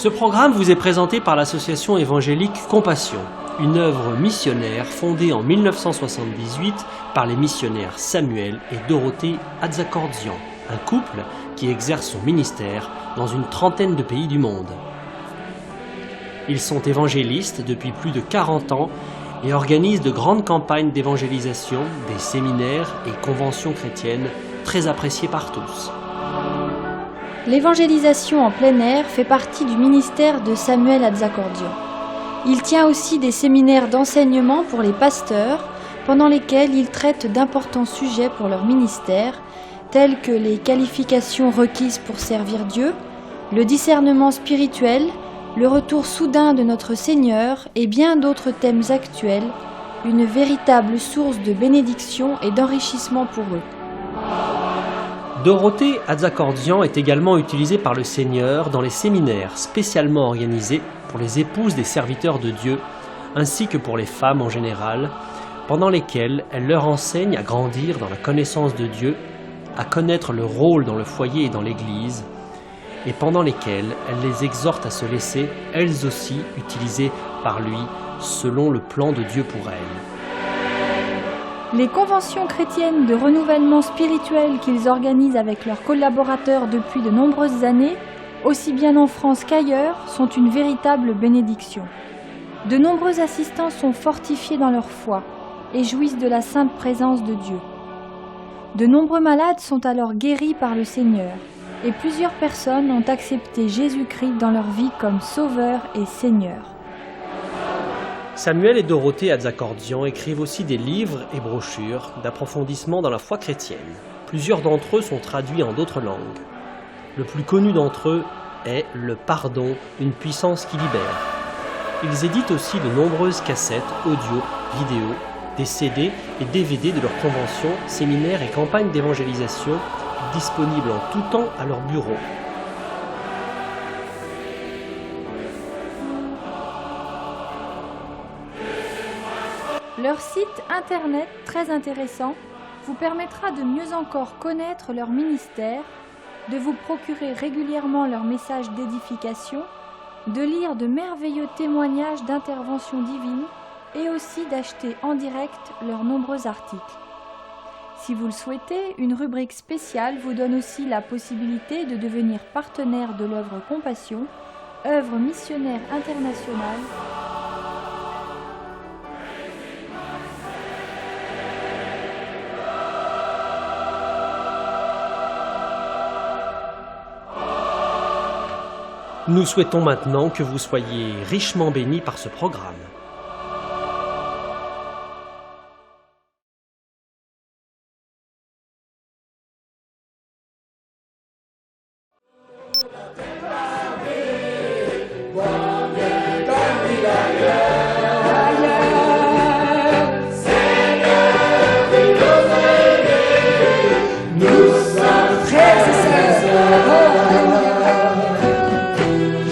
Ce programme vous est présenté par l'association évangélique Compassion, une œuvre missionnaire fondée en 1978 par les missionnaires Samuel et Dorothée Atzakordzian, un couple qui exerce son ministère dans une trentaine de pays du monde. Ils sont évangélistes depuis plus de 40 ans et organisent de grandes campagnes d'évangélisation, des séminaires et conventions chrétiennes très appréciées par tous. L'évangélisation en plein air fait partie du ministère de Samuel Atzakordzian. Il tient aussi des séminaires d'enseignement pour les pasteurs, pendant lesquels il traite d'importants sujets pour leur ministère, tels que les qualifications requises pour servir Dieu, le discernement spirituel, le retour soudain de notre Seigneur et bien d'autres thèmes actuels, une véritable source de bénédiction et d'enrichissement pour eux. Dorothée Atzakordzian est également utilisée par le Seigneur dans les séminaires spécialement organisés pour les épouses des serviteurs de Dieu, ainsi que pour les femmes en général, pendant lesquels elle leur enseigne à grandir dans la connaissance de Dieu, à connaître leur rôle dans le foyer et dans l'Église, et pendant lesquels elle les exhorte à se laisser, elles aussi, utilisées par lui, selon le plan de Dieu pour elles. Les conventions chrétiennes de renouvellement spirituel qu'ils organisent avec leurs collaborateurs depuis de nombreuses années, aussi bien en France qu'ailleurs, sont une véritable bénédiction. De nombreux assistants sont fortifiés dans leur foi et jouissent de la sainte présence de Dieu. De nombreux malades sont alors guéris par le Seigneur et plusieurs personnes ont accepté Jésus-Christ dans leur vie comme Sauveur et Seigneur. Samuel et Dorothée Atzakordzian écrivent aussi des livres et brochures d'approfondissement dans la foi chrétienne. Plusieurs d'entre eux sont traduits en d'autres langues. Le plus connu d'entre eux est « Le pardon, une puissance qui libère ». Ils éditent aussi de nombreuses cassettes, audio, vidéo, des CD et DVD de leurs conventions, séminaires et campagnes d'évangélisation disponibles en tout temps à leur bureau. Leur site internet très intéressant vous permettra de mieux encore connaître leur ministère, de vous procurer régulièrement leurs messages d'édification, de lire de merveilleux témoignages d'intervention divine et aussi d'acheter en direct leurs nombreux articles. Si vous le souhaitez, une rubrique spéciale vous donne aussi la possibilité de devenir partenaire de l'œuvre Compassion, œuvre missionnaire internationale. Nous souhaitons maintenant que vous soyez richement bénis par ce programme.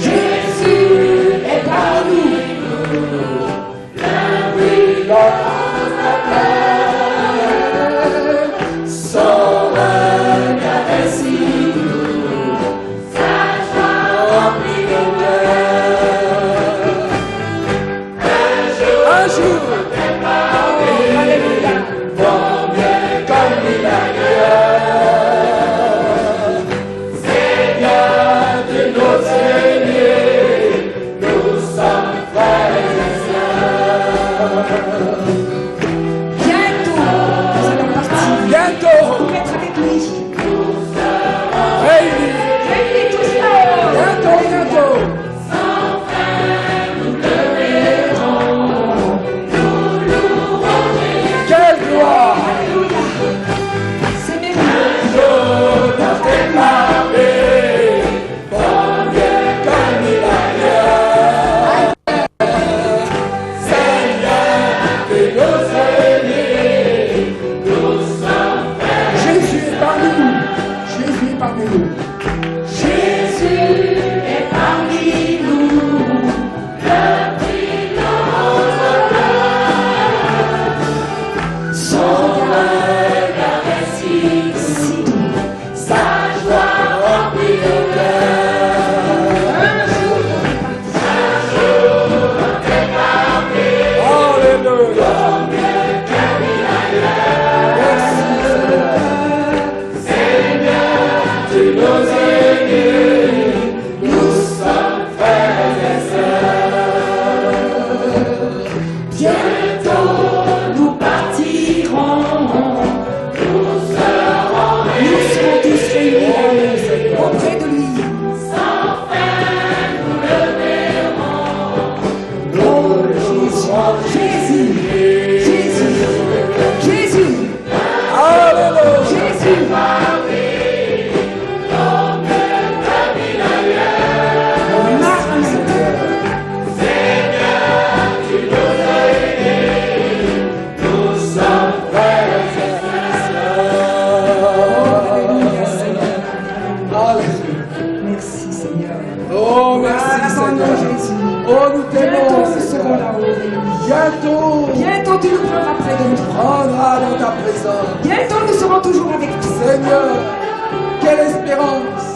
Jésus est à nous. Jésus, Jésus, Jésus. Alléluia. Jésus. Merci Seigneur. Oh, merci Seigneur. Jésus. Oh, nous Bientôt t'aimons, nous serons Seigneur. là-haut. Bientôt, Bientôt tu nous prendras près de nous. prendra dans ta présence. Bientôt nous serons toujours avec toi. Seigneur, quelle espérance.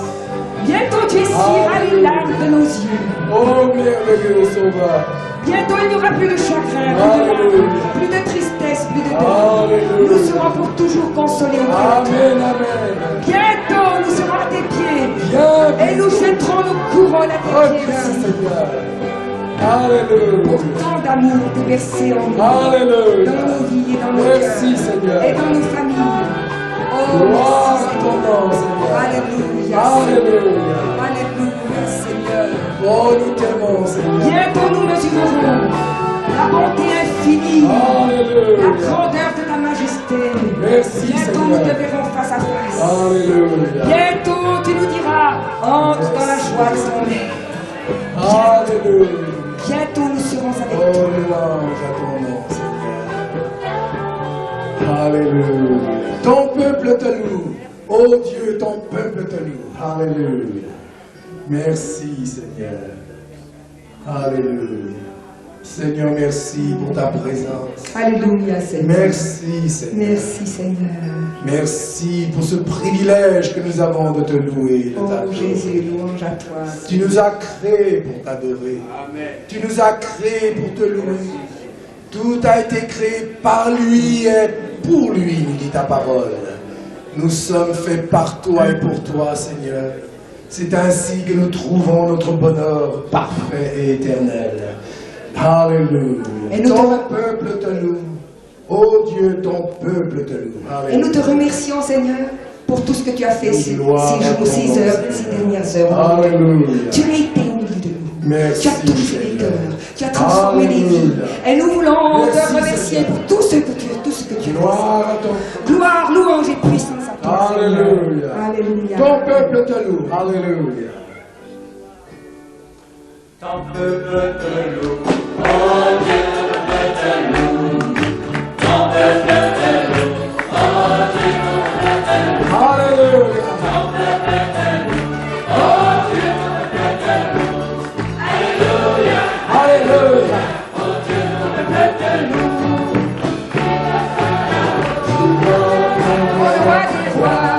Bientôt tu essuieras les larmes de nos yeux. Oh, merveilleux Sauveur. Bientôt il n'y aura plus de chagrin, plus de larmes, plus de tristesse, plus de douleur. Alléluia. Nous serons pour toujours consolés auprès de toi. Amen, amen. Bientôt nous serons à tes pieds. Viens, Et nous jetterons nos couronnes à tes pieds reviens, aussi. Seigneur. Alléluia. Pour tant d'amour déversé en nous, Alléluia. dans nos vies et dans nos Merci, cœurs, Seigneur. et dans nos familles. Oh, Gloire merci à ton nom, Seigneur. Alléluia. Alléluia. Alléluia, Seigneur. Oh, nous t'aimons, Seigneur. Bientôt nous mesurerons la bonté infinie, la Alléluia. grandeur de ta majesté. Merci, Bientôt nous Seigneur. te verrons face à face. Alléluia. Bientôt tu nous diras, entre dans la joie de ton air. Alléluia. Bientôt nous serons Oh, avec toi. louange à ton nom, Seigneur. Alléluia. Ton peuple te loue. Oh Dieu, ton peuple te loue. Alléluia. Merci, Seigneur. Alléluia. Seigneur, merci pour ta présence. Alléluia, Seigneur. Merci, Seigneur. Merci, Seigneur. Merci pour ce privilège que nous avons de te louer, de Oh t'adorer. Jésus, louange à toi. Tu nous as créés pour t'adorer. Tu nous as créés pour te louer. Tout a été créé par lui et pour lui, nous dit ta parole. Nous sommes faits par toi et pour toi, Seigneur. C'est ainsi que nous trouvons notre bonheur parfait et éternel. Alléluia. Et nous Ton te- peuple te loue. Oh Dieu, ton peuple te loue. Et nous te Alléluia. remercions, Seigneur, pour tout ce que tu as fait ces Gloire à ton 6 nom, heures, Seigneur. 6 dernières heures. Alléluia. Tu as été au milieu de nous. Merci, Tu as touché les Seigneur. cœurs. Tu as transformé les vies. Alléluia. Et nous voulons Merci, te remercier Seigneur. pour tout ce que tu as Gloire à ton fait. Gloire, louange et puissance à toi. Seigneur. Alléluia. Alléluia. Ton peuple te loue. Alléluia. Alléluia. Alléluia. Au roi des rois,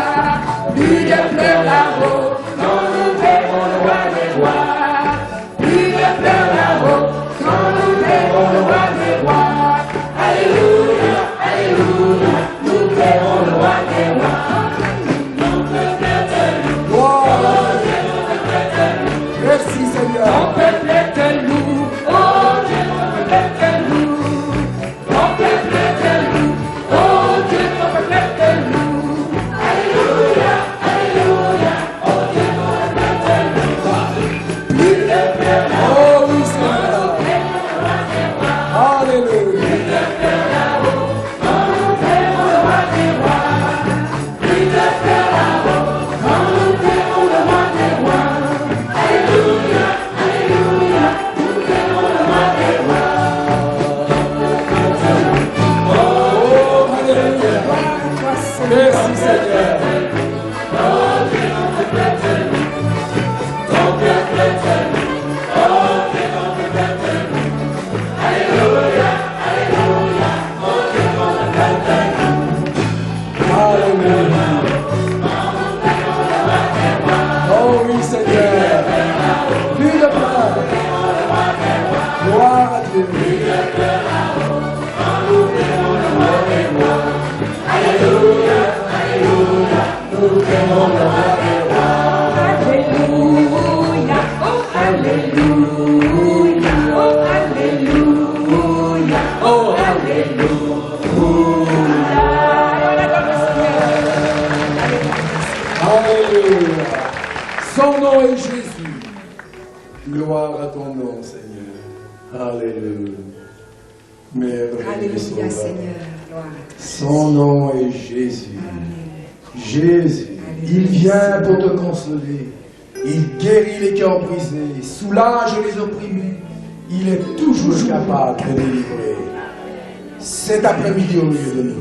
plus de pleurs là-haut, quand nous verrons le roi des rois. Plus de pleurs là-haut, quand nous verrons le roi des rois. Alléluia, Alléluia, nous verrons le roi des rois. Gloire. Merci, Ton Seigneur. peuple te loue, oh Dieu, ton peuple te loue. Ton peuple te loue, oh Dieu, ton peuple te loue. Alléluia, Alléluia, oh Dieu, ton peuple te loue. Plus de pleurs là-haut, Oh oui, Seigneur. Alléluia. Oh, Alléluia. toi, Seigneur. Merci, Seigneur. Alléluia. Oh oui, Seigneur. Plus de pleurs. Gloire à Dieu. Alléluia, oh Alléluia, oh Alléluia, oh Alléluia. Alléluia. Son nom est Jésus. Gloire à ton nom, Seigneur. Alléluia. Merveilleux Alléluia, Sauveur. Seigneur. Gloire à toi. Son nom est Jésus. Jésus, il vient pour te consoler. Il guérit les cœurs brisés, soulage les opprimés. Il est toujours capable de délivrer. Cet après-midi au milieu de nous.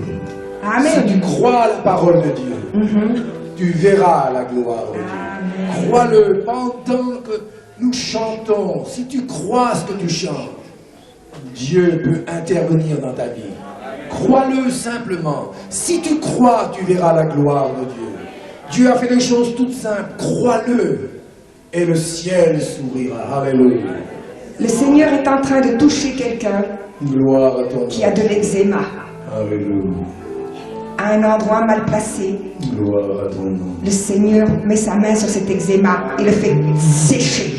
Amen. Si tu crois à la parole de Dieu, tu verras la gloire de Dieu. Crois-le pendant que nous chantons. Si tu crois ce que tu chantes, Dieu peut intervenir dans ta vie. Crois-le simplement. Si tu crois, tu verras la gloire de Dieu. Dieu a fait des choses toutes simples. Crois-le. Et le ciel s'ouvrira. Alléluia. Le Seigneur est en train de toucher quelqu'un Gloire à ton nom. qui a de l'eczéma Alléluia. à un endroit mal placé. Gloire à ton nom. Le Seigneur met sa main sur cet eczéma et le fait sécher.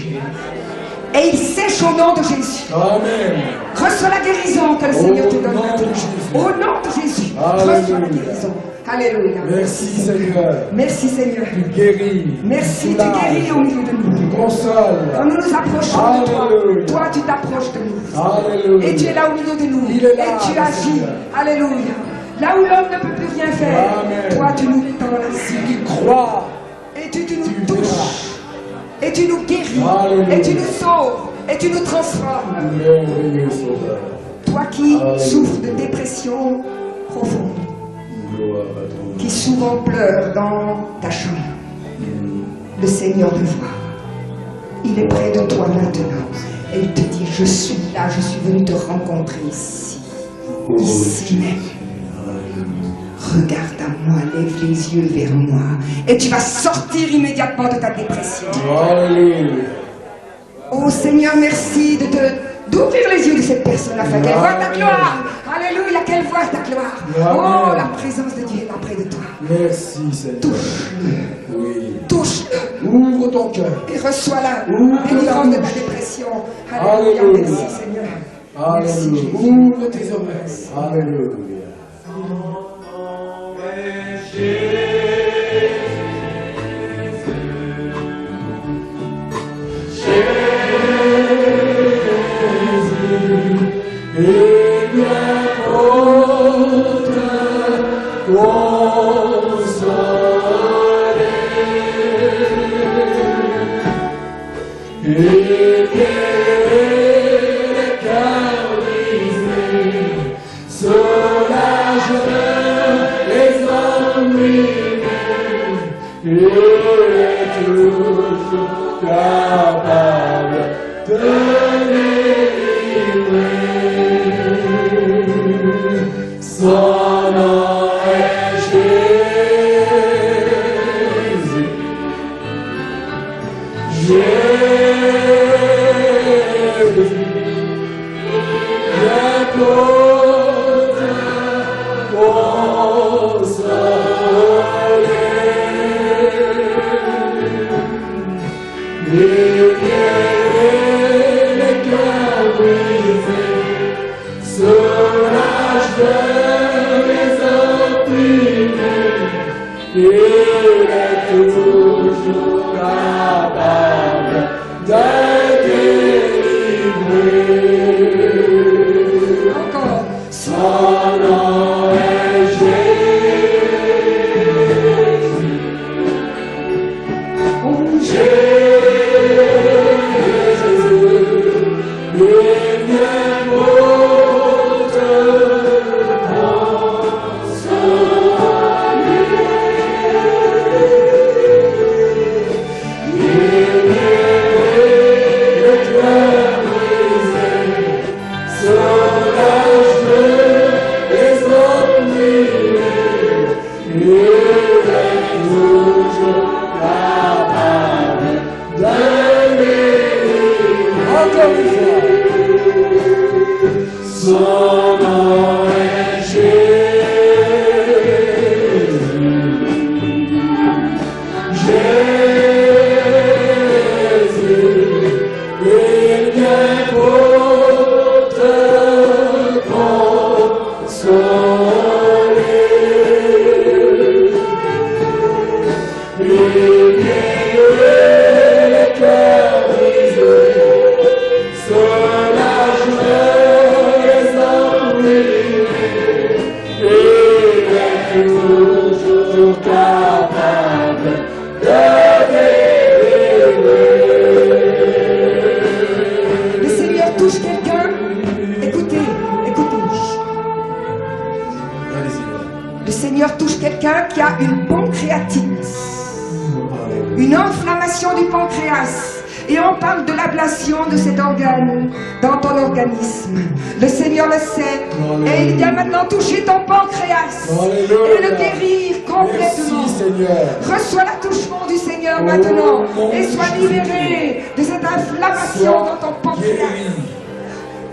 Et il sèche au nom de Jésus. Amen. Reçois la guérison que le Seigneur te donne nom maintenant. de Jésus. Au nom de Jésus. Alléluia. Reçois la guérison. Alléluia. Merci Seigneur. Merci Seigneur. Tu guéris. Merci, tu soulages, guéris au milieu de nous. Tu consoles. Quand nous nous approchons de toi, Alléluia. toi tu t'approches de nous. Alléluia. Et tu es là au milieu de nous. Il est là, et tu agis. Seigneur. Alléluia. Là où l'homme ne peut plus rien faire, Amen. toi tu nous tends la Si main. tu crois, Et tu nous tu touches. verras. Et tu nous guéris. Alléluia. Et tu nous sauves. Et tu nous transformes. merveilleux Sauveur. Toi qui Alléluia. souffres de dépression profonde, Gloire à ton nom. qui souvent pleure dans ta chambre, le Seigneur le voit. Il est près de toi maintenant. Et il te dit, je suis là, je suis venu te rencontrer ici. Ici même. Regarde à moi, lève les yeux vers moi. Et tu vas sortir immédiatement de ta dépression. Alléluia. Oh Seigneur, merci d'ouvrir les yeux de cette personne afin qu'elle voie ta gloire. Alléluia, qu'elle voie ta gloire. Oh, la présence de Dieu est là près de toi. Merci Seigneur. Touche-le, Oui. touche-le. Ouvre ton cœur. Et reçois la Ouvre délivrance de ta ta bouche. dépression. Alléluia, Alléluia. merci Seigneur. Merci Alléluia. Jésus. Ouvre tes oreilles. Alléluia. Et bien autre consoler. Et guérir les cœurs brisés, soulage les opprimés. Il est toujours capable de délivrer. Son nom est Jésus. Jésus, viens pour te consoler. Et guérir les cœurs brisés, soulage les opprimés. Il est toujours capable de délivrer. Encore. Son nom est Jésus. Oh, Jésus, il vient pour te Encore une fois. Son nom est Jésus. Jésus, il vient pour te consoler. Seigneur touche quelqu'un qui a une pancréatite, une inflammation du pancréas. Et on parle de l'ablation de cet organe dans ton organisme. Le Seigneur le sait. Et il vient maintenant toucher ton pancréas et le guérir complètement. Merci, Seigneur. Reçois l'attouchement du Seigneur maintenant et sois libéré de cette inflammation dans ton pancréas,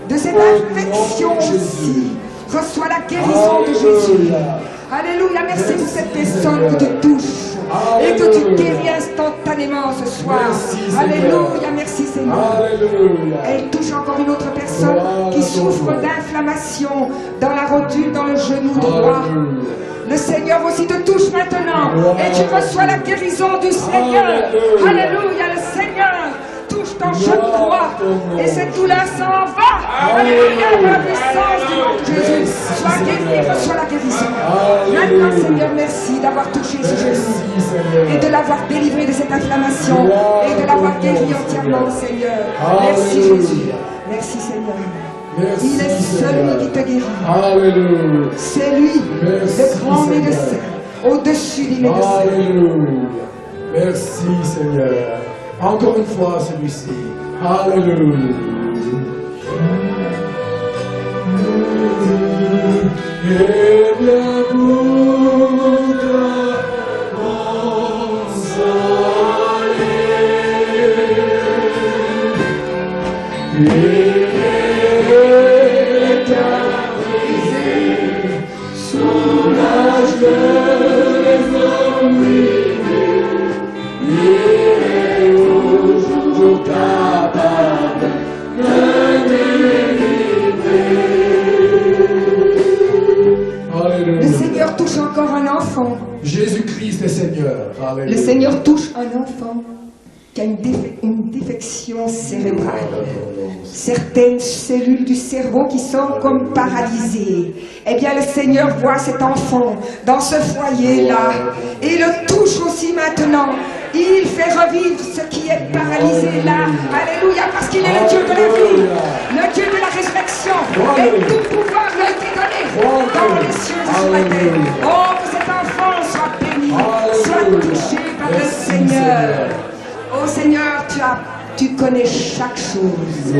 de cette infection aussi. Reçois la guérison de Jésus. Alléluia, merci pour cette personne que tu touches et que tu guéris instantanément ce soir. Alléluia, merci Seigneur. Elle touche encore une autre personne qui souffre d'inflammation dans la rotule, dans le genou droit. Le Seigneur aussi te touche maintenant et tu reçois la guérison du Seigneur. Alléluia, le Seigneur touche ton genou droit et cette douleur s'en va. Alléluia, par la puissance du nom de Jésus. Sois guéri, reçois la guérison. Maintenant, Seigneur, merci d'avoir touché ce genou et de l'avoir délivré de cette inflammation et de l'avoir guéri entièrement, Seigneur. Merci Jésus. Merci Seigneur. Il est celui qui te guérit. Alléluia. C'est lui, le grand médecin, au-dessus des médecins. Alléluia. Merci Seigneur. Encore une fois celui-ci. Alléluia. Et bien pour te consoler. Soulage les opprimés, il est toujours capable de délivrer. Le Seigneur touche encore un enfant. Jésus-Christ est Seigneur. Alléluia. Le Seigneur touche un enfant qui a une défection cérébrale. Certaines cellules du cerveau qui sont comme paralysées. Eh bien, le Seigneur voit cet enfant dans ce foyer-là et le touche aussi maintenant. Il fait revivre ce qui est paralysé là. Alléluia, parce qu'il est le Dieu de la vie, le Dieu de la résurrection. Et tout pouvoir lui a été donné dans les cieux et sur la terre. Oh, que cet enfant soit béni, soit touché par le Seigneur. Oh Seigneur, tu connais chaque chose.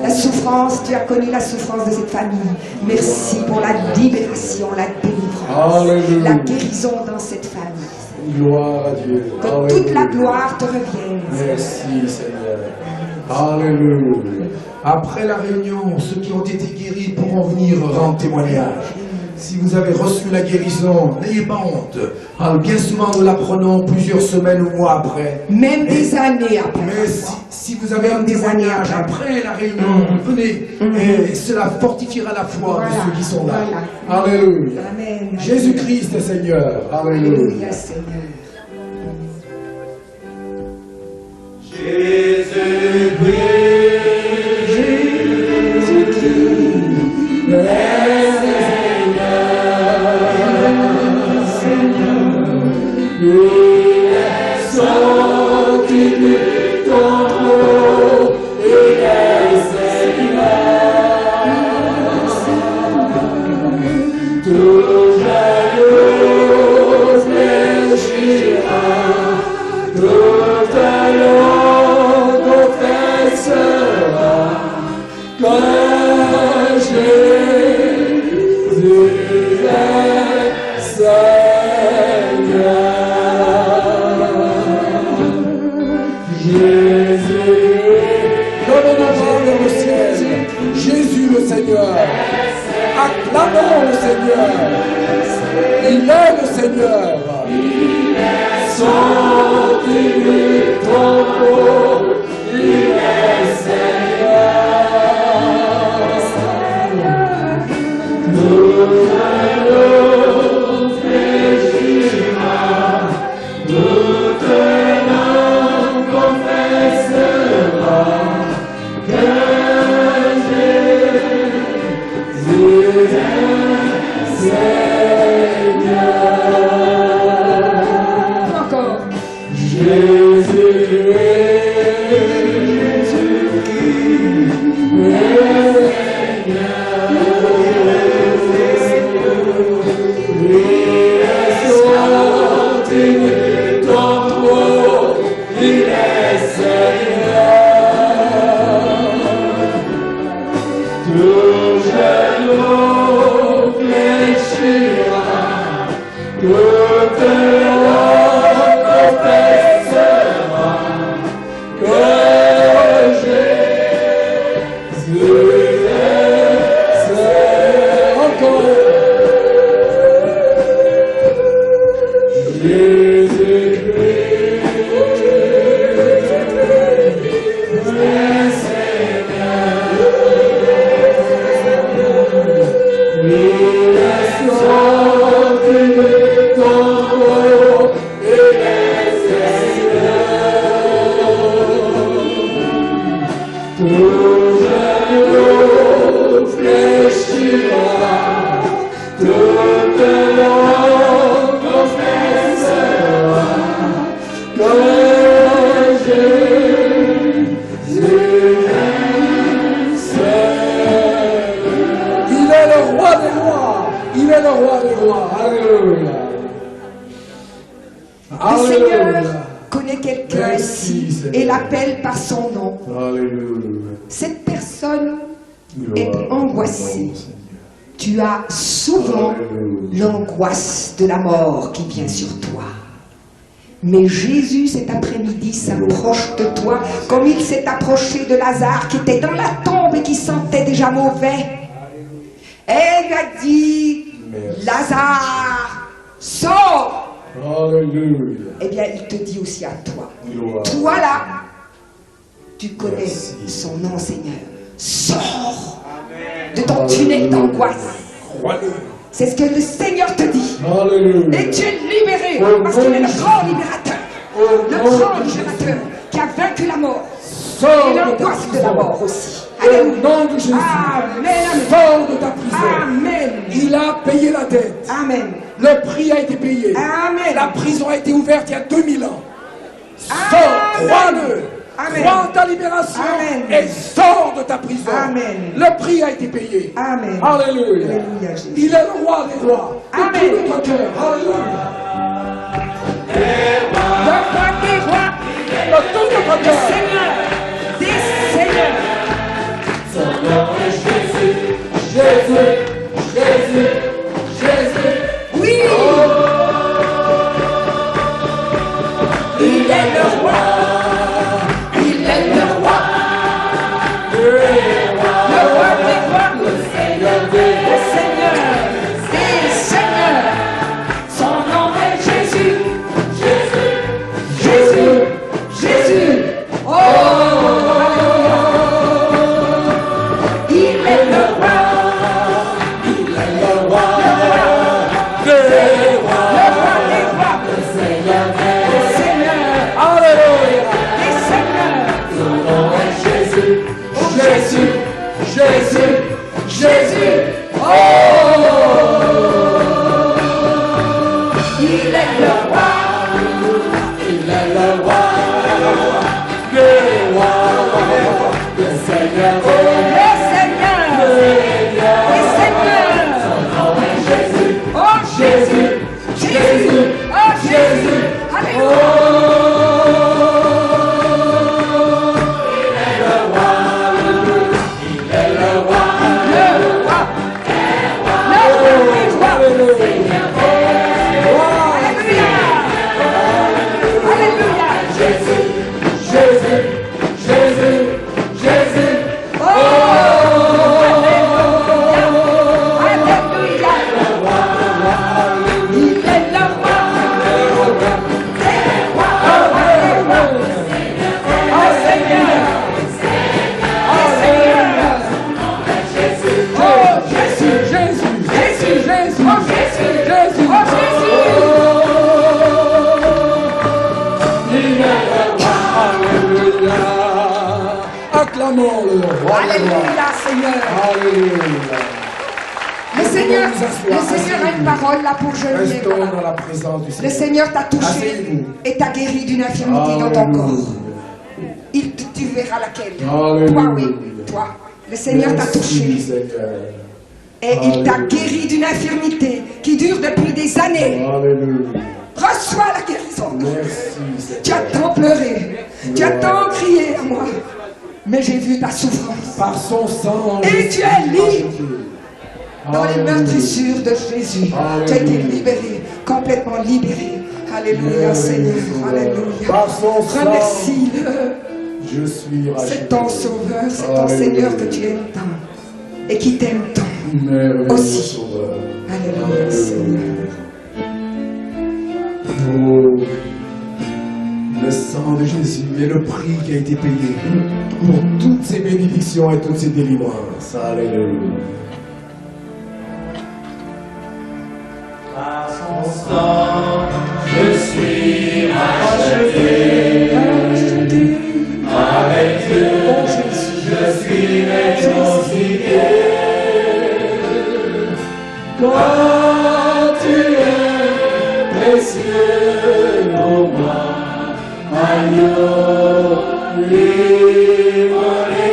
La souffrance, tu as connu la souffrance de cette famille. Merci pour la libération, la délivrance, la guérison dans cette famille. Gloire à Dieu. Que toute la gloire te revienne. Merci Seigneur. Alléluia. Après la réunion, ceux qui ont été guéris pourront venir rendre témoignage. Si vous avez reçu la guérison, n'ayez pas honte. Alors, bien souvent, nous l'apprenons plusieurs semaines ou mois après. Même des années après. Mais si vous avez un témoignage après la réunion, venez. Et cela fortifiera la foi de ceux qui sont là. Alléluia. Amen. Jésus-Christ est Seigneur. Alléluia. Alléluia, Seigneur. Jésus le Seigneur. Acclamons le Seigneur. Il est le Seigneur. Il est sorti du tombeau. Il est Seigneur. Nous allons fléchir, toute langue confessera que Jésus est Seigneur. Encore. Jésus est Seigneur. Tout genou fléchira, toute langue confessera que Jésus est Seigneur. Encore. Le Seigneur connaît quelqu'un ici et l'appelle par son nom. Cette personne est angoissée. Tu as souvent l'angoisse de la mort qui vient sur toi. Mais Jésus, cet après-midi, s'approche de toi comme il s'est approché de Lazare qui était dans la tombe et qui sentait déjà mauvais. Et il a dit, Lazare, sors! Alléluia. Eh bien, il te dit aussi à toi. Gloire. Toi là, tu connais Merci. son nom, Seigneur. Sors de ton tunnel d'angoisse. Croyez. C'est ce que le Seigneur te dit. Alléluia. Et tu es libéré parce qu'il est le grand libérateur. Le grand libérateur qui a vaincu la mort. Sors Et de ta l'angoisse de la prison. mort aussi. Au Alléluia. nom de Jésus. Amen. Sors de ta prison. Amen. Il a payé la dette. Amen. Le prix a été payé. Amen. La prison a été ouverte il y a 2000 ans. Sors, Amen. crois-le. Amen. Crois en ta libération Amen. et sors de ta prison. Amen. Le prix a été payé. Amen. Alléluia. Alléluia, Jésus. Il est le roi des rois. De Amen. tout notre cœur. Alléluia. Le roi des rois, De tout notre le cœur. Seigneur des seigneurs. Jésus, Jésus, Jésus. Oui, il est le roi. Il est le roi. Le roi des rois, le Seigneur des seigneurs. Son nom est Jésus. Jésus, Jésus. Oh, il est le roi. Le roi des rois, le Seigneur des seigneurs. Alléluia. Des seigneurs. Jésus, Jésus, Jésus, Jésus. Oh, Il est le roi. il est le roi des rois, le Seigneur Le Seigneur. Les seigneurs. Oh Jésus. Jésus. Oh Jésus. Alléluia. Le roi. Le roi des rois. Alléluia. Alléluia. Jésus, Jésus, Jésus, Jésus. Alléluia. Il est le roi des rois. Oh Seigneur. Oh Jésus. Jésus, Jésus. Jésus, Oh Jésus. Jésus. Oh Jésus. Alléluia. Acclamons le roi des rois. Alléluia Seigneur. Alléluia. Le Seigneur, Nous asseoir, le Seigneur a une parole là pour Geneviève. Restons là-bas. dans la présence du Le Seigneur. Seigneur t'a touché Asseyez-vous. et t'a guéri d'une infirmité dans ton corps. Tu verras laquelle. Alléluia. Toi, oui, toi. Le Seigneur t'a Merci, touché Seigneur. et il t'a Alléluia. guéri d'une infirmité qui dure depuis des années. Alléluia. Reçois la guérison. Merci, Tu as Seigneur. tant pleuré, tu as tant crié à moi. Mais j'ai vu ta souffrance. Par son sang, Et je tu suis es libre. racheté. Dans les Alléluia. meurtrissures de Jésus, tu as été libéré, complètement libéré. Alléluia, Seigneur. Alléluia. Par son sang, Remercie-le. je suis racheté. C'est ton Sauveur, c'est ton Alléluia. Seigneur que tu aimes tant et qui t'aime tant. Merveilleux Aussi. Sauveur. Alléluia, Seigneur. Oh, le sang de Jésus et le prix qui a été payé pour toutes ces bénédictions et toutes ces délivrances. Alléluia. Par son sang, je suis racheté. Avec Dieu, je suis réconcilié. Quand tu es précieux pour moi, agneau livré,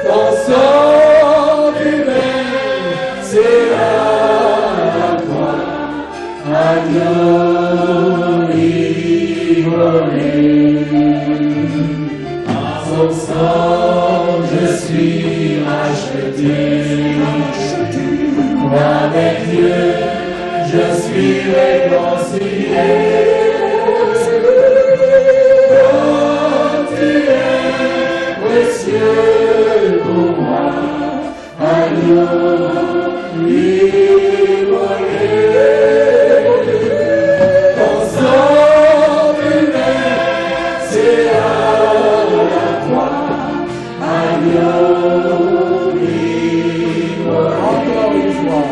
ton sang du c'est la croix, agneau immolé. Par son sang, je suis racheté. Avec Dieu, je suis réconcilié. Quand tu es précieux pour moi, agneau immolé, ton sang versé à la croix, agneau immolé. Encore une fois.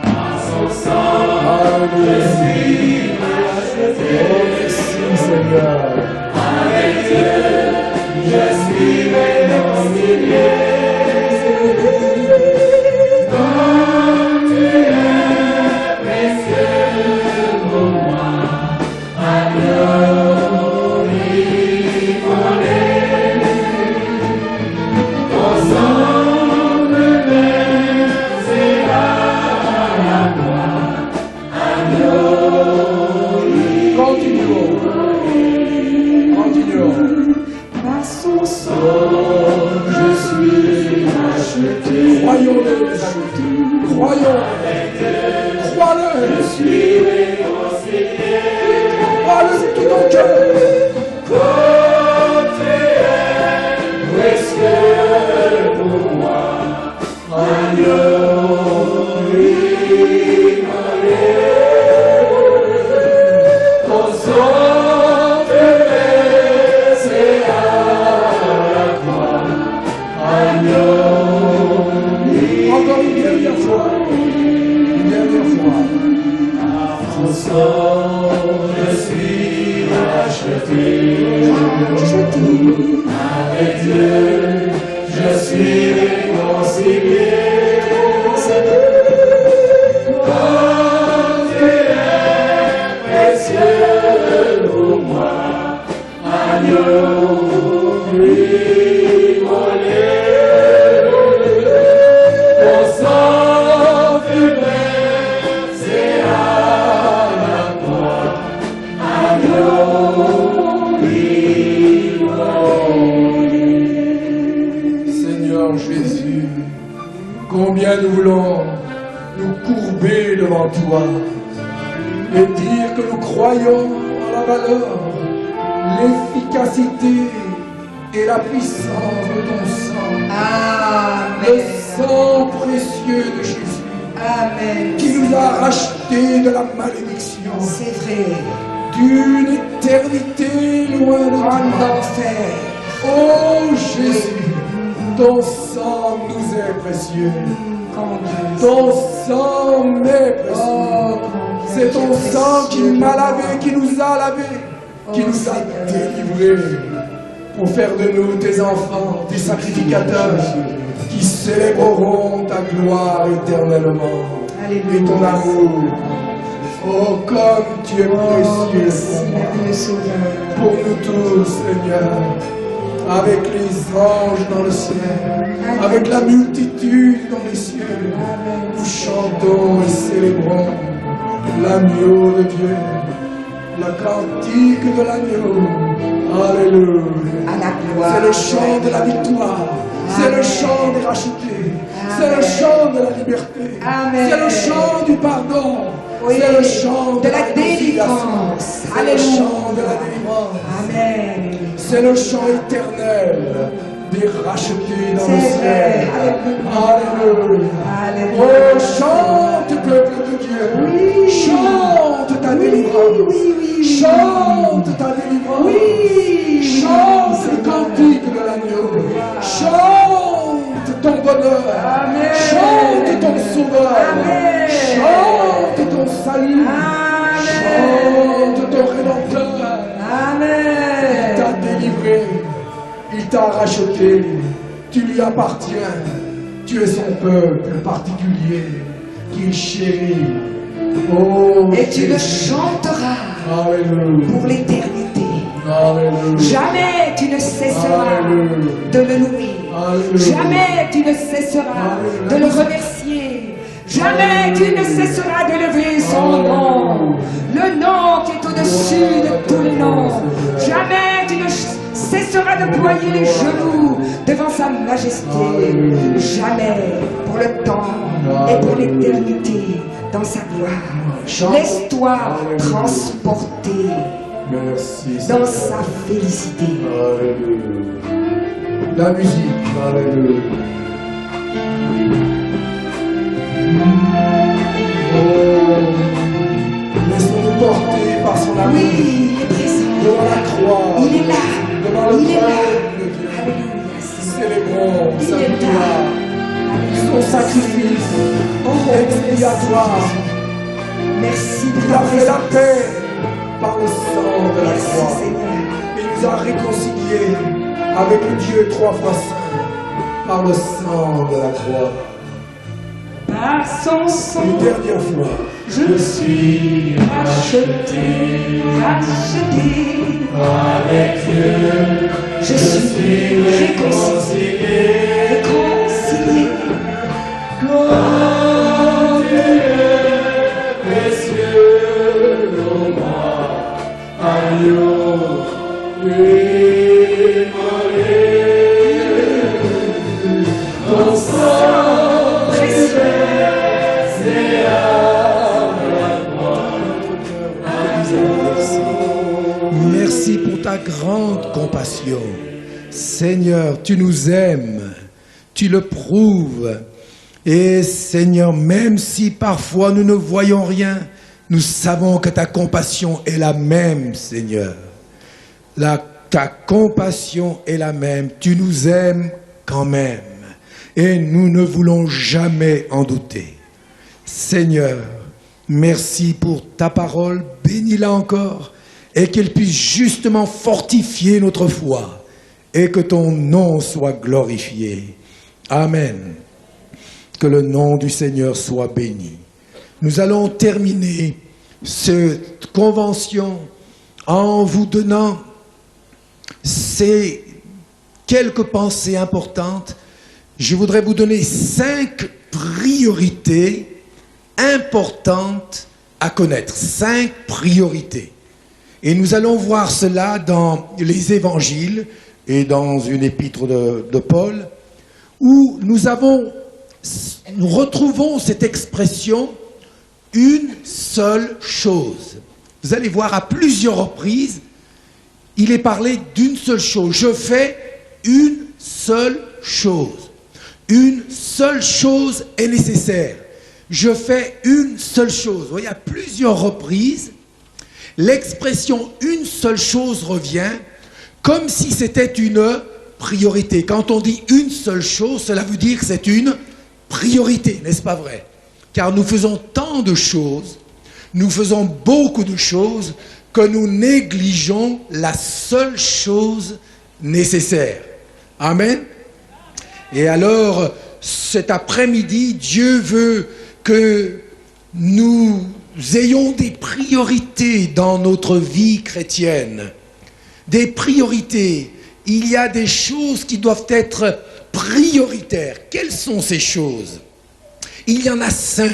Par son sang, je suis racheté. Merci Seigneur. Avec Dieu, je suis réconcilié. Quand tu es précieux pour moi, agneau immolé, ton sang me versé à la croix, agneau Continuons. Continuons. Par son sang, je suis racheté. Croyons-le, mes amis. Croyons. Crois-le. Je suis réconcilié. Crois-le de tout ton cœur. Quand tu es précieux pour moi, agneau immolé, ton sang versé à la croix, agneau Encore une dernière fois. Une dernière fois. ton sang, je suis racheté. Avec Dieu, je suis réconcilié. Quand tu es précieux pour moi, agneau immolé, ton sang fut versé à la croix, agneau immolé. Seigneur Jésus, combien nous voulons nous courber devant toi et dire que nous croyons à la valeur, l'efficacité et la puissance de ton sang, le Amen. sang précieux de Jésus Amen. qui nous a rachetés de la malédiction, C'est vrai. d'une éternité loin de En toi. enfer. Oh Jésus, ton sang nous est précieux. Combien. Ton sang m'est précieux. Oh, C'est ton sang qui m'a lavé, qui nous a lavé, qui Oh, nous a Seigneur. délivrés pour faire de nous tes enfants, tes sacrificateurs qui célébreront ta gloire éternellement et ton amour. Oh, comme tu es précieux Merci, pour moi. merveilleux Sauveur. Pour nous tous, Seigneur, avec les anges dans le ciel, avec la multitude dans les cieux, nous chantons et célébrons l'agneau de Dieu. Le cantique de l'agneau. Alléluia. À la gloire. C'est le chant de la victoire. C'est le chant des rachetés. C'est le chant de la liberté. Amen. C'est le chant du pardon. Oui. C'est le chant de la réconciliation. délivrance. C'est le Alléluia. chant de la délivrance. Amen. C'est le chant éternel des rachetés dans le C'est ciel. vrai. Alléluia. Alléluia. Oh, chante, peuple de Dieu. Oui. Chante ta délivrance. Oui, oui, oui. Chante ta délivrance. Oui. Chante le cantique de l'agneau. Chante ton bonheur. Amen. Chante ton sauveur. Amen. Chante ton salut. Amen. Chante ton rédempteur. Il Amen. t'a délivré. Il t'a racheté. Tu lui appartiens. Tu es son peuple particulier qu'il chérit. Oh, Et tu le Jésus. chanteras Alléluia. pour l'éternité. Alléluia. Jamais tu ne cesseras Alléluia. de le louer. Alléluia. Jamais tu ne cesseras de le remercier. Jamais tu ne cesseras d'élever son nom. Le nom qui est au-dessus de tous les noms. Jamais tu ne cesseras de ployer les genoux devant sa majesté. Jamais, pour le temps et pour l'éternité, dans sa gloire. Laisse-toi transporter Merci. dans sa félicité. Alléluia. La musique. Alléluia. Oh, laissons-nous porter par son amour. Oui, il est présent. Devant la croix. Il est là. Devant le Il est là. trône de Dieu. Alléluia, Seigneur. Célébrons Il sa est là. victoire. Son sacrifice Oh, expiatoire. merci de Il ta a fait la présence. paix par le sang de la Merci, croix. Seigneur. Il nous a réconciliés avec le Dieu trois fois saint par le sang de la croix. Par son sang, Une dernière fois. je suis racheté, racheté. Avec Dieu, Je suis réconcilié, réconcilié. quand tu es précieux pour moi, agneau immolé, ton sang Précieux. Merci pour ta grande compassion. Seigneur, tu nous aimes, tu le prouves. Et Seigneur, même si parfois nous ne voyons rien, nous savons que ta compassion est la même, Seigneur. Ta compassion est la même. Tu nous aimes quand même. Et nous ne voulons jamais en douter. Seigneur, merci pour ta parole. Bénis-la encore. Et qu'elle puisse justement fortifier notre foi. Et que ton nom soit glorifié. Amen. Que le nom du Seigneur soit béni. Nous allons terminer cette convention en vous donnant ces quelques pensées importantes. Je voudrais vous donner 5 priorités importantes à connaître. 5 priorités. Et nous allons voir cela dans les évangiles et dans une épître de Paul, où nous retrouvons cette expression « une seule chose ». Vous allez voir à plusieurs reprises, il est parlé d'une seule chose. Je fais une seule chose. Une seule chose est nécessaire. Je fais une seule chose. Vous voyez, à plusieurs reprises, l'expression « une seule chose » revient comme si c'était une priorité. Quand on dit une seule chose, cela veut dire que c'est une priorité, n'est-ce pas vrai? Car nous faisons tant de choses, nous faisons beaucoup de choses, que nous négligeons la seule chose nécessaire. Amen. Et alors, cet après-midi, Dieu veut que nous ayons des priorités dans notre vie chrétienne. Des priorités. Il y a des choses qui doivent être prioritaires. Quelles sont ces choses? Il y en a 5.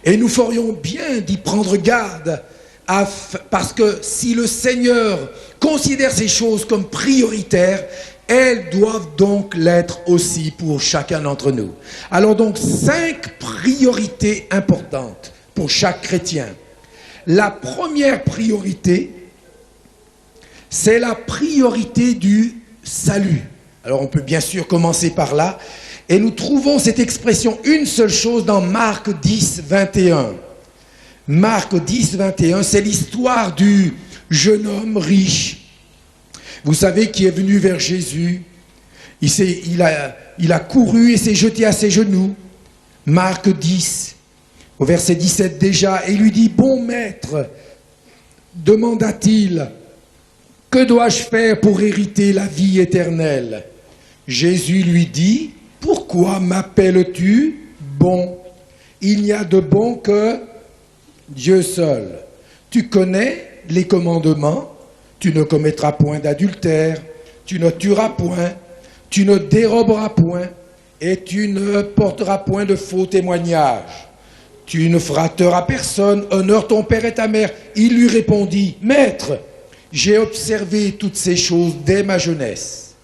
Et nous ferions bien d'y prendre garde parce que si le Seigneur considère ces choses comme prioritaires, elles doivent donc l'être aussi pour chacun d'entre nous. Alors donc, 5 priorités importantes pour chaque chrétien. La première priorité, c'est la priorité du salut. Alors on peut bien sûr commencer par là, et nous trouvons cette expression, une seule chose, dans Marc 10, 21. Marc 10, 21, c'est l'histoire du jeune homme riche. Vous savez, qui est venu vers Jésus. Il a couru et s'est jeté à ses genoux. Marc 10, au verset 17 déjà, et il lui dit, « Bon maître, demanda-t-il, que dois-je faire pour hériter la vie éternelle ?» Jésus lui dit, « Pourquoi m'appelles-tu bon? Il n'y a de bon que Dieu seul. Tu connais les commandements. Tu ne commettras point d'adultère, tu ne tueras point, tu ne déroberas point, et tu ne porteras point de faux témoignages. Tu ne frapperas personne, honore ton père et ta mère. » Il lui répondit, « Maître, j'ai observé toutes ces choses dès ma jeunesse. »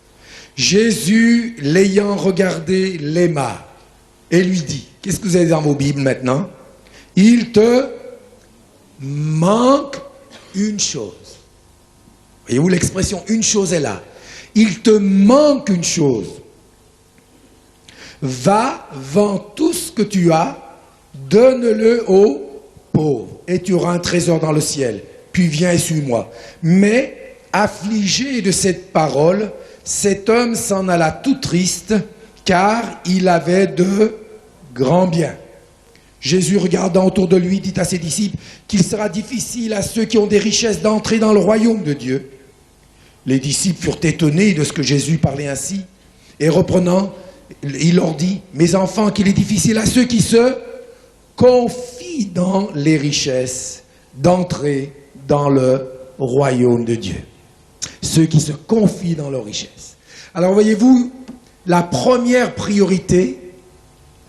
Jésus, l'ayant regardé, l'aima et lui dit, qu'est-ce que vous avez dans vos Bibles maintenant? Il te manque une chose. Voyez-vous, l'expression « une chose » est là. Il te manque une chose. Va, vends tout ce que tu as, donne-le aux pauvres, et tu auras un trésor dans le ciel. Puis viens et suis-moi. Mais, affligé de cette parole, cet homme s'en alla tout triste, car il avait de grands biens. Jésus, regardant autour de lui, dit à ses disciples qu'il sera difficile à ceux qui ont des richesses d'entrer dans le royaume de Dieu. Les disciples furent étonnés de ce que Jésus parlait ainsi. Et reprenant, il leur dit, « Mes enfants, qu'il est difficile à ceux qui se confient dans les richesses d'entrer dans le royaume de Dieu. » Ceux qui se confient dans leurs richesses. Alors voyez-vous, la première priorité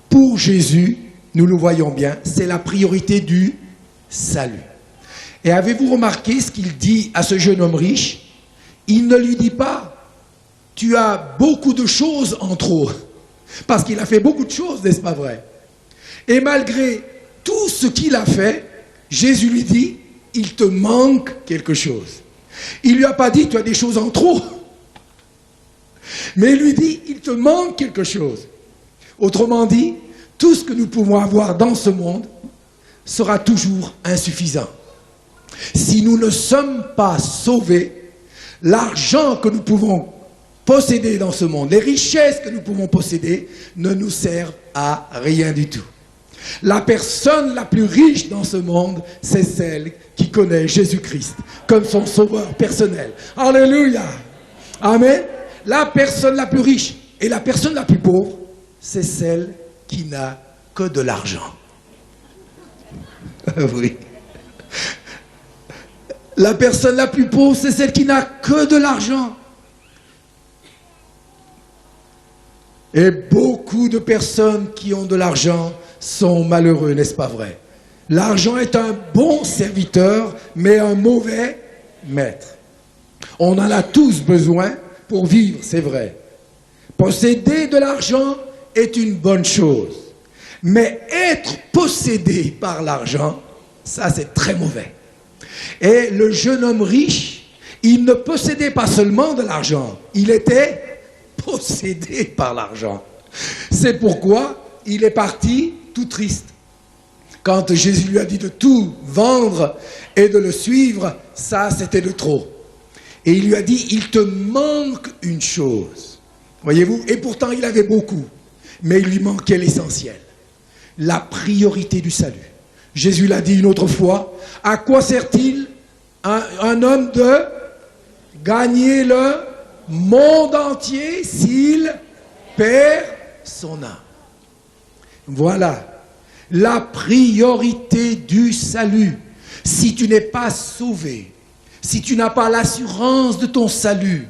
pour Jésus, nous le voyons bien, c'est la priorité du salut. Et avez-vous remarqué ce qu'il dit à ce jeune homme riche? Il ne lui dit pas, tu as beaucoup de choses en trop, parce qu'il a fait beaucoup de choses, n'est-ce pas vrai? Et malgré tout ce qu'il a fait, Jésus lui dit, il te manque quelque chose. Il ne lui a pas dit, tu as des choses en trop, mais il lui dit, il te manque quelque chose. Autrement dit, tout ce que nous pouvons avoir dans ce monde sera toujours insuffisant. Si nous ne sommes pas sauvés, l'argent que nous pouvons posséder dans ce monde, les richesses que nous pouvons posséder, ne nous servent à rien du tout. La personne la plus riche dans ce monde, c'est celle qui connaît Jésus-Christ comme son sauveur personnel. Alléluia! Amen! La personne la plus riche et la personne la plus pauvre, c'est celle qui n'a que de l'argent. Oui. La personne la plus pauvre, c'est celle qui n'a que de l'argent. Et beaucoup de personnes qui ont de l'argent sont malheureux, n'est-ce pas vrai? L'argent est un bon serviteur, mais un mauvais maître. On en a tous besoin pour vivre, c'est vrai. Posséder de l'argent est une bonne chose. Mais être possédé par l'argent, ça c'est très mauvais. Et le jeune homme riche, il ne possédait pas seulement de l'argent, il était possédé par l'argent. C'est pourquoi il est parti tout triste. Quand Jésus lui a dit de tout vendre et de le suivre, ça c'était de trop. Et il lui a dit, il te manque une chose. Voyez-vous, et pourtant il avait beaucoup, mais il lui manquait l'essentiel. La priorité du salut. Jésus l'a dit une autre fois, à quoi sert-il un homme de gagner le monde entier s'il perd son âme? Voilà la priorité du salut. Si tu n'es pas sauvé, si tu n'as pas l'assurance de ton salut,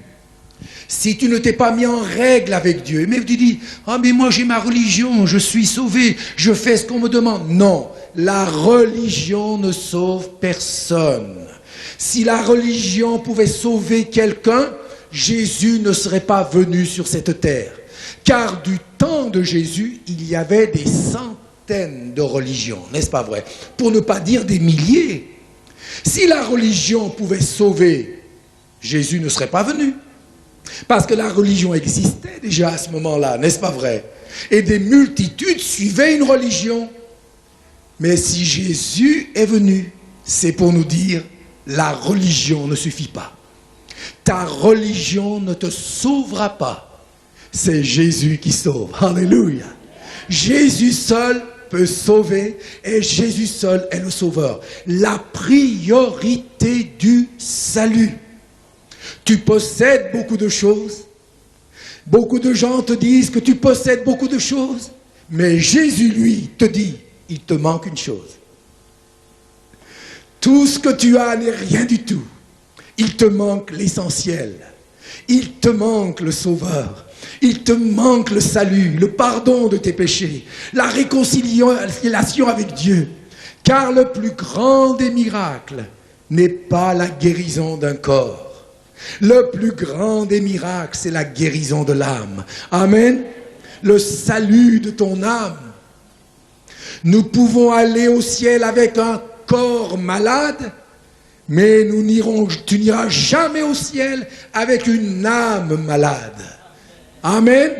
Si tu ne t'es pas mis en règle avec Dieu, mais tu dis, ah mais moi j'ai ma religion, je suis sauvé, je fais ce qu'on me demande. Non, la religion ne sauve personne. Si la religion pouvait sauver quelqu'un, Jésus ne serait pas venu sur cette terre. Car du temps de Jésus, il y avait des centaines de religions, n'est-ce pas vrai? Pour ne pas dire des milliers. Si la religion pouvait sauver, Jésus ne serait pas venu. Parce que la religion existait déjà à ce moment-là, n'est-ce pas vrai? Et des multitudes suivaient une religion. Mais si Jésus est venu, c'est pour nous dire, la religion ne suffit pas. Ta religion ne te sauvera pas. C'est Jésus qui sauve. Alléluia. Jésus seul peut sauver et Jésus seul est le sauveur. La priorité du salut. Tu possèdes beaucoup de choses. Beaucoup de gens te disent que tu possèdes beaucoup de choses. Mais Jésus, lui, te dit, il te manque une chose. Tout ce que tu as n'est rien du tout. Il te manque l'essentiel. Il te manque le sauveur. Il te manque le salut, le pardon de tes péchés, la réconciliation avec Dieu. Car le plus grand des miracles n'est pas la guérison d'un corps. Le plus grand des miracles, c'est la guérison de l'âme. Amen. Le salut de ton âme. Nous pouvons aller au ciel avec un corps malade, mais tu n'iras jamais au ciel avec une âme malade. Amen.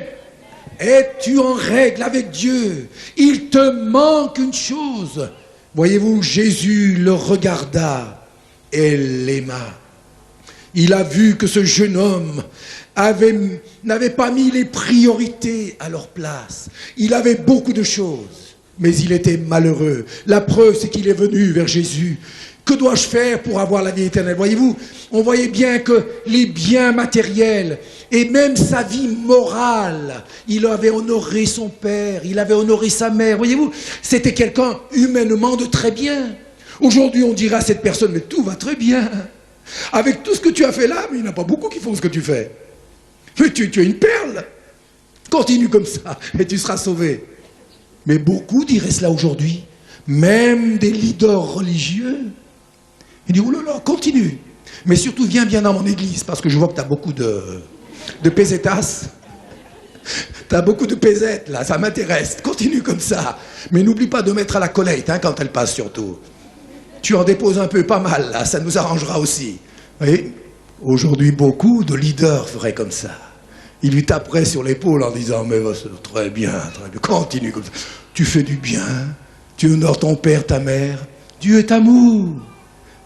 Es-tu en règle avec Dieu? Il te manque une chose. Voyez-vous, Jésus le regarda et l'aima. Il a vu que ce jeune homme n'avait pas mis les priorités à leur place. Il avait beaucoup de choses, mais il était malheureux. La preuve, c'est qu'il est venu vers Jésus. Que dois-je faire pour avoir la vie éternelle? Voyez-vous, on voyait bien que les biens matériels et même sa vie morale, il avait honoré son père, il avait honoré sa mère. Voyez-vous, c'était quelqu'un humainement de très bien. Aujourd'hui, on dira à cette personne, mais tout va très bien. Avec tout ce que tu as fait là, mais il n'y en a pas beaucoup qui font ce que tu fais. Mais tu es une perle. Continue comme ça et tu seras sauvé. Mais beaucoup diraient cela aujourd'hui. Même des leaders religieux. Ils disent, oh là là, continue. Mais surtout, viens bien dans mon église, parce que je vois que tu as beaucoup de pesetas. Tu as beaucoup de pesettes, là, ça m'intéresse. Continue comme ça. Mais n'oublie pas de mettre à la collecte, hein, quand elle passe surtout. Tu en déposes un peu, pas mal, là, ça nous arrangera aussi. Vous voyez, aujourd'hui, beaucoup de leaders feraient comme ça. Ils lui taperaient sur l'épaule en disant, mais très bien, continue comme ça. Tu fais du bien, tu honores ton père, ta mère. Dieu est amour.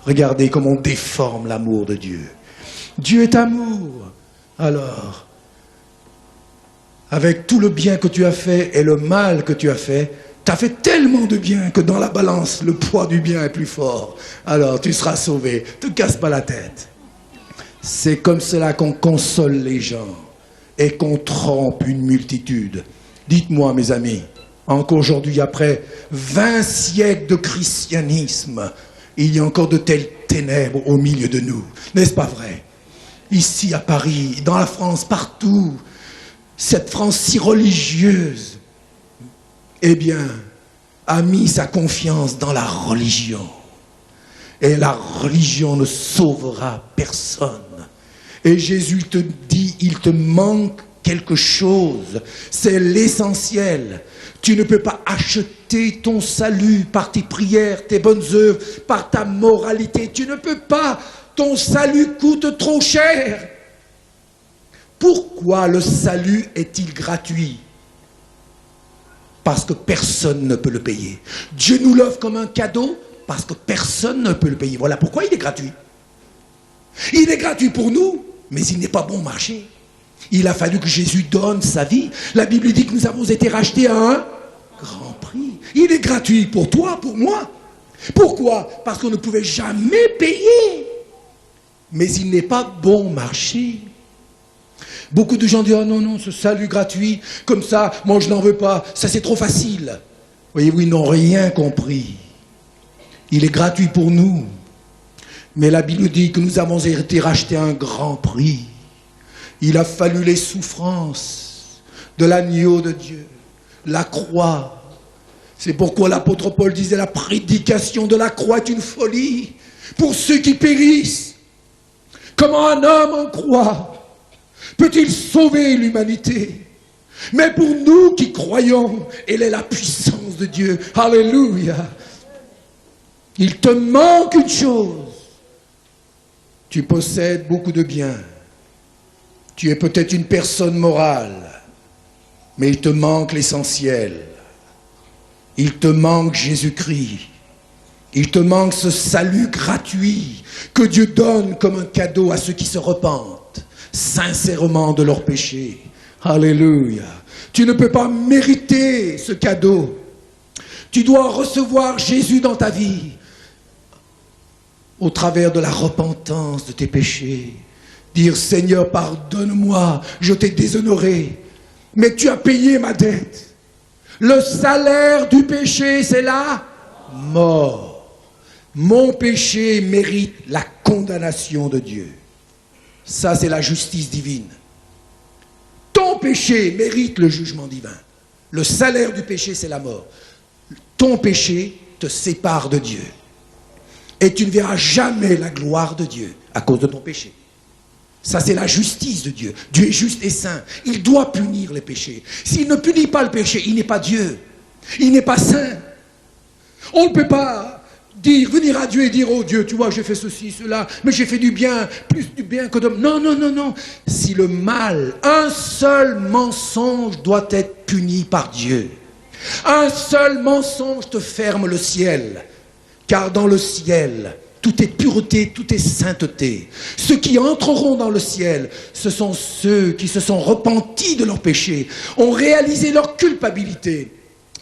Regardez comment on déforme l'amour de Dieu. Dieu est amour. Alors, avec tout le bien que tu as fait et le mal que tu as fait tellement de bien que dans la balance, le poids du bien est plus fort. Alors, tu seras sauvé. Ne te casse pas la tête. C'est comme cela qu'on console les gens et qu'on trompe une multitude. Dites-moi, mes amis, encore aujourd'hui, après 20 siècles de christianisme, il y a encore de telles ténèbres au milieu de nous. N'est-ce pas vrai? Ici, à Paris, dans la France, partout, cette France si religieuse, eh bien, a mis sa confiance dans la religion. Et la religion ne sauvera personne. Et Jésus te dit, il te manque quelque chose. C'est l'essentiel. Tu ne peux pas acheter ton salut par tes prières, tes bonnes œuvres, par ta moralité. Tu ne peux pas. Ton salut coûte trop cher. Pourquoi le salut est-il gratuit? Parce que personne ne peut le payer. Dieu nous l'offre comme un cadeau parce que personne ne peut le payer. Voilà pourquoi il est gratuit. Il est gratuit pour nous, mais il n'est pas bon marché. Il a fallu que Jésus donne sa vie. La Bible dit que nous avons été rachetés à un grand prix. Il est gratuit pour toi, pour moi. Pourquoi? Parce qu'on ne pouvait jamais payer. Mais il n'est pas bon marché. Beaucoup de gens disent, oh non, non, ce salut gratuit, comme ça, moi je n'en veux pas, ça c'est trop facile. Voyez-vous, ils n'ont rien compris. Il est gratuit pour nous. Mais la Bible dit que nous avons été rachetés à un grand prix. Il a fallu les souffrances de l'agneau de Dieu, la croix. C'est pourquoi l'apôtre Paul disait la prédication de la croix est une folie pour ceux qui périssent. Comment un homme en croix peut-il sauver l'humanité? Mais pour nous qui croyons, elle est la puissance de Dieu. Alléluia. Il te manque une chose. Tu possèdes beaucoup de biens. Tu es peut-être une personne morale, mais il te manque l'essentiel. Il te manque Jésus-Christ. Il te manque ce salut gratuit que Dieu donne comme un cadeau à ceux qui se repentent sincèrement de leurs péchés. Alléluia. Tu ne peux pas mériter ce cadeau. Tu dois recevoir Jésus dans ta vie au travers de la repentance de tes péchés. Dire, Seigneur, pardonne-moi, je t'ai déshonoré, mais tu as payé ma dette. Le salaire du péché, c'est la mort. Mon péché mérite la condamnation de Dieu. Ça, c'est la justice divine. Ton péché mérite le jugement divin. Le salaire du péché, c'est la mort. Ton péché te sépare de Dieu. Et tu ne verras jamais la gloire de Dieu à cause de ton péché. Ça, c'est la justice de Dieu. Dieu est juste et saint. Il doit punir les péchés. S'il ne punit pas le péché, il n'est pas Dieu. Il n'est pas saint. On ne peut pas venir à Dieu et dire, oh Dieu, tu vois, j'ai fait ceci, cela, mais j'ai fait du bien, plus du bien que de... Non, non, non, non. Si le mal, un seul mensonge doit être puni par Dieu. Un seul mensonge te ferme le ciel. Car dans le ciel, tout est pureté, tout est sainteté. Ceux qui entreront dans le ciel, ce sont ceux qui se sont repentis de leurs péchés, ont réalisé leur culpabilité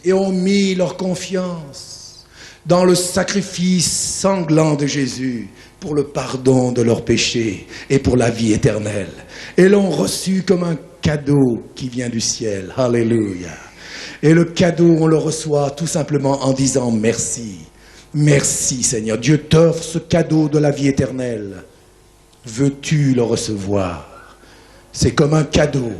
et ont mis leur confiance dans le sacrifice sanglant de Jésus pour le pardon de leurs péchés et pour la vie éternelle. Et l'ont reçu comme un cadeau qui vient du ciel. Alléluia. Et le cadeau, on le reçoit tout simplement en disant merci. Merci Seigneur, Dieu t'offre ce cadeau de la vie éternelle. Veux-tu le recevoir? C'est comme un cadeau.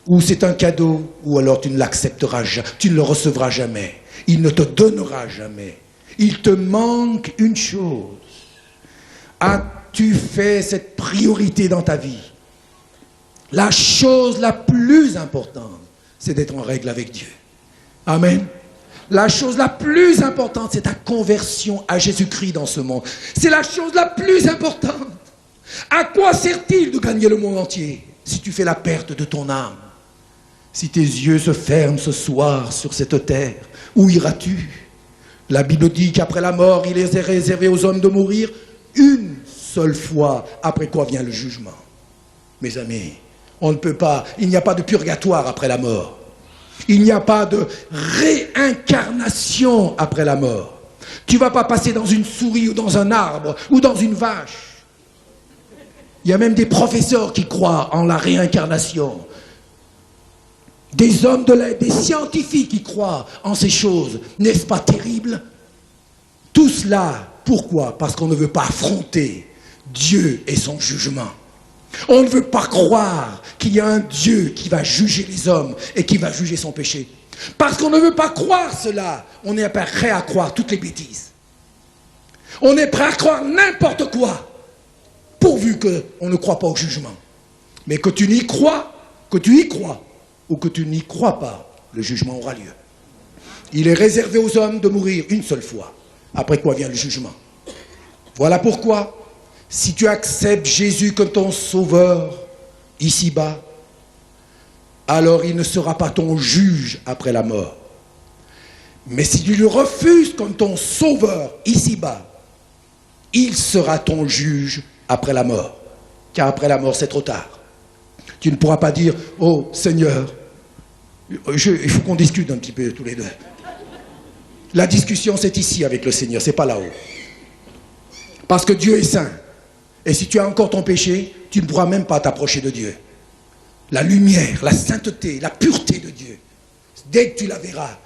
Ou c'est un cadeau, ou alors tu ne l'accepteras jamais, tu ne le recevras jamais. Il ne te donnera jamais. Il te manque une chose. As-tu fait cette priorité dans ta vie? La chose la plus importante, c'est d'être en règle avec Dieu. Amen. La chose la plus importante, c'est ta conversion à Jésus-Christ dans ce monde. C'est la chose la plus importante. À quoi sert-il de gagner le monde entier si tu fais la perte de ton âme? Si tes yeux se ferment ce soir sur cette terre, où iras-tu? La Bible dit qu'après la mort, il est réservé aux hommes de mourir une seule fois, après quoi vient le jugement. Mes amis, on ne peut pas, il n'y a pas de purgatoire après la mort. Il n'y a pas de réincarnation après la mort. Tu ne vas pas passer dans une souris ou dans un arbre ou dans une vache. Il y a même des professeurs qui croient en la réincarnation. Des hommes de l'aide, des scientifiques qui croient en ces choses. N'est-ce pas terrible? Tout cela, pourquoi? Parce qu'on ne veut pas affronter Dieu et son jugement. On ne veut pas croire qu'il y a un Dieu qui va juger les hommes et qui va juger son péché. Parce qu'on ne veut pas croire cela, on est prêt à croire toutes les bêtises. On est prêt à croire n'importe quoi, pourvu qu'on ne croit pas au jugement. Mais que tu n'y crois, que tu y crois, ou que tu n'y crois pas, le jugement aura lieu. Il est réservé aux hommes de mourir une seule fois, après quoi vient le jugement. Voilà pourquoi, si tu acceptes Jésus comme ton sauveur ici-bas, alors il ne sera pas ton juge après la mort. Mais si tu le refuses comme ton sauveur ici-bas, il sera ton juge après la mort. Car après la mort, c'est trop tard. Tu ne pourras pas dire, oh Seigneur, il faut qu'on discute un petit peu tous les deux. La discussion, c'est ici avec le Seigneur, c'est pas là-haut. Parce que Dieu est saint. Et si tu as encore ton péché, tu ne pourras même pas t'approcher de Dieu. La lumière, la sainteté, la pureté de Dieu, dès que tu la verras,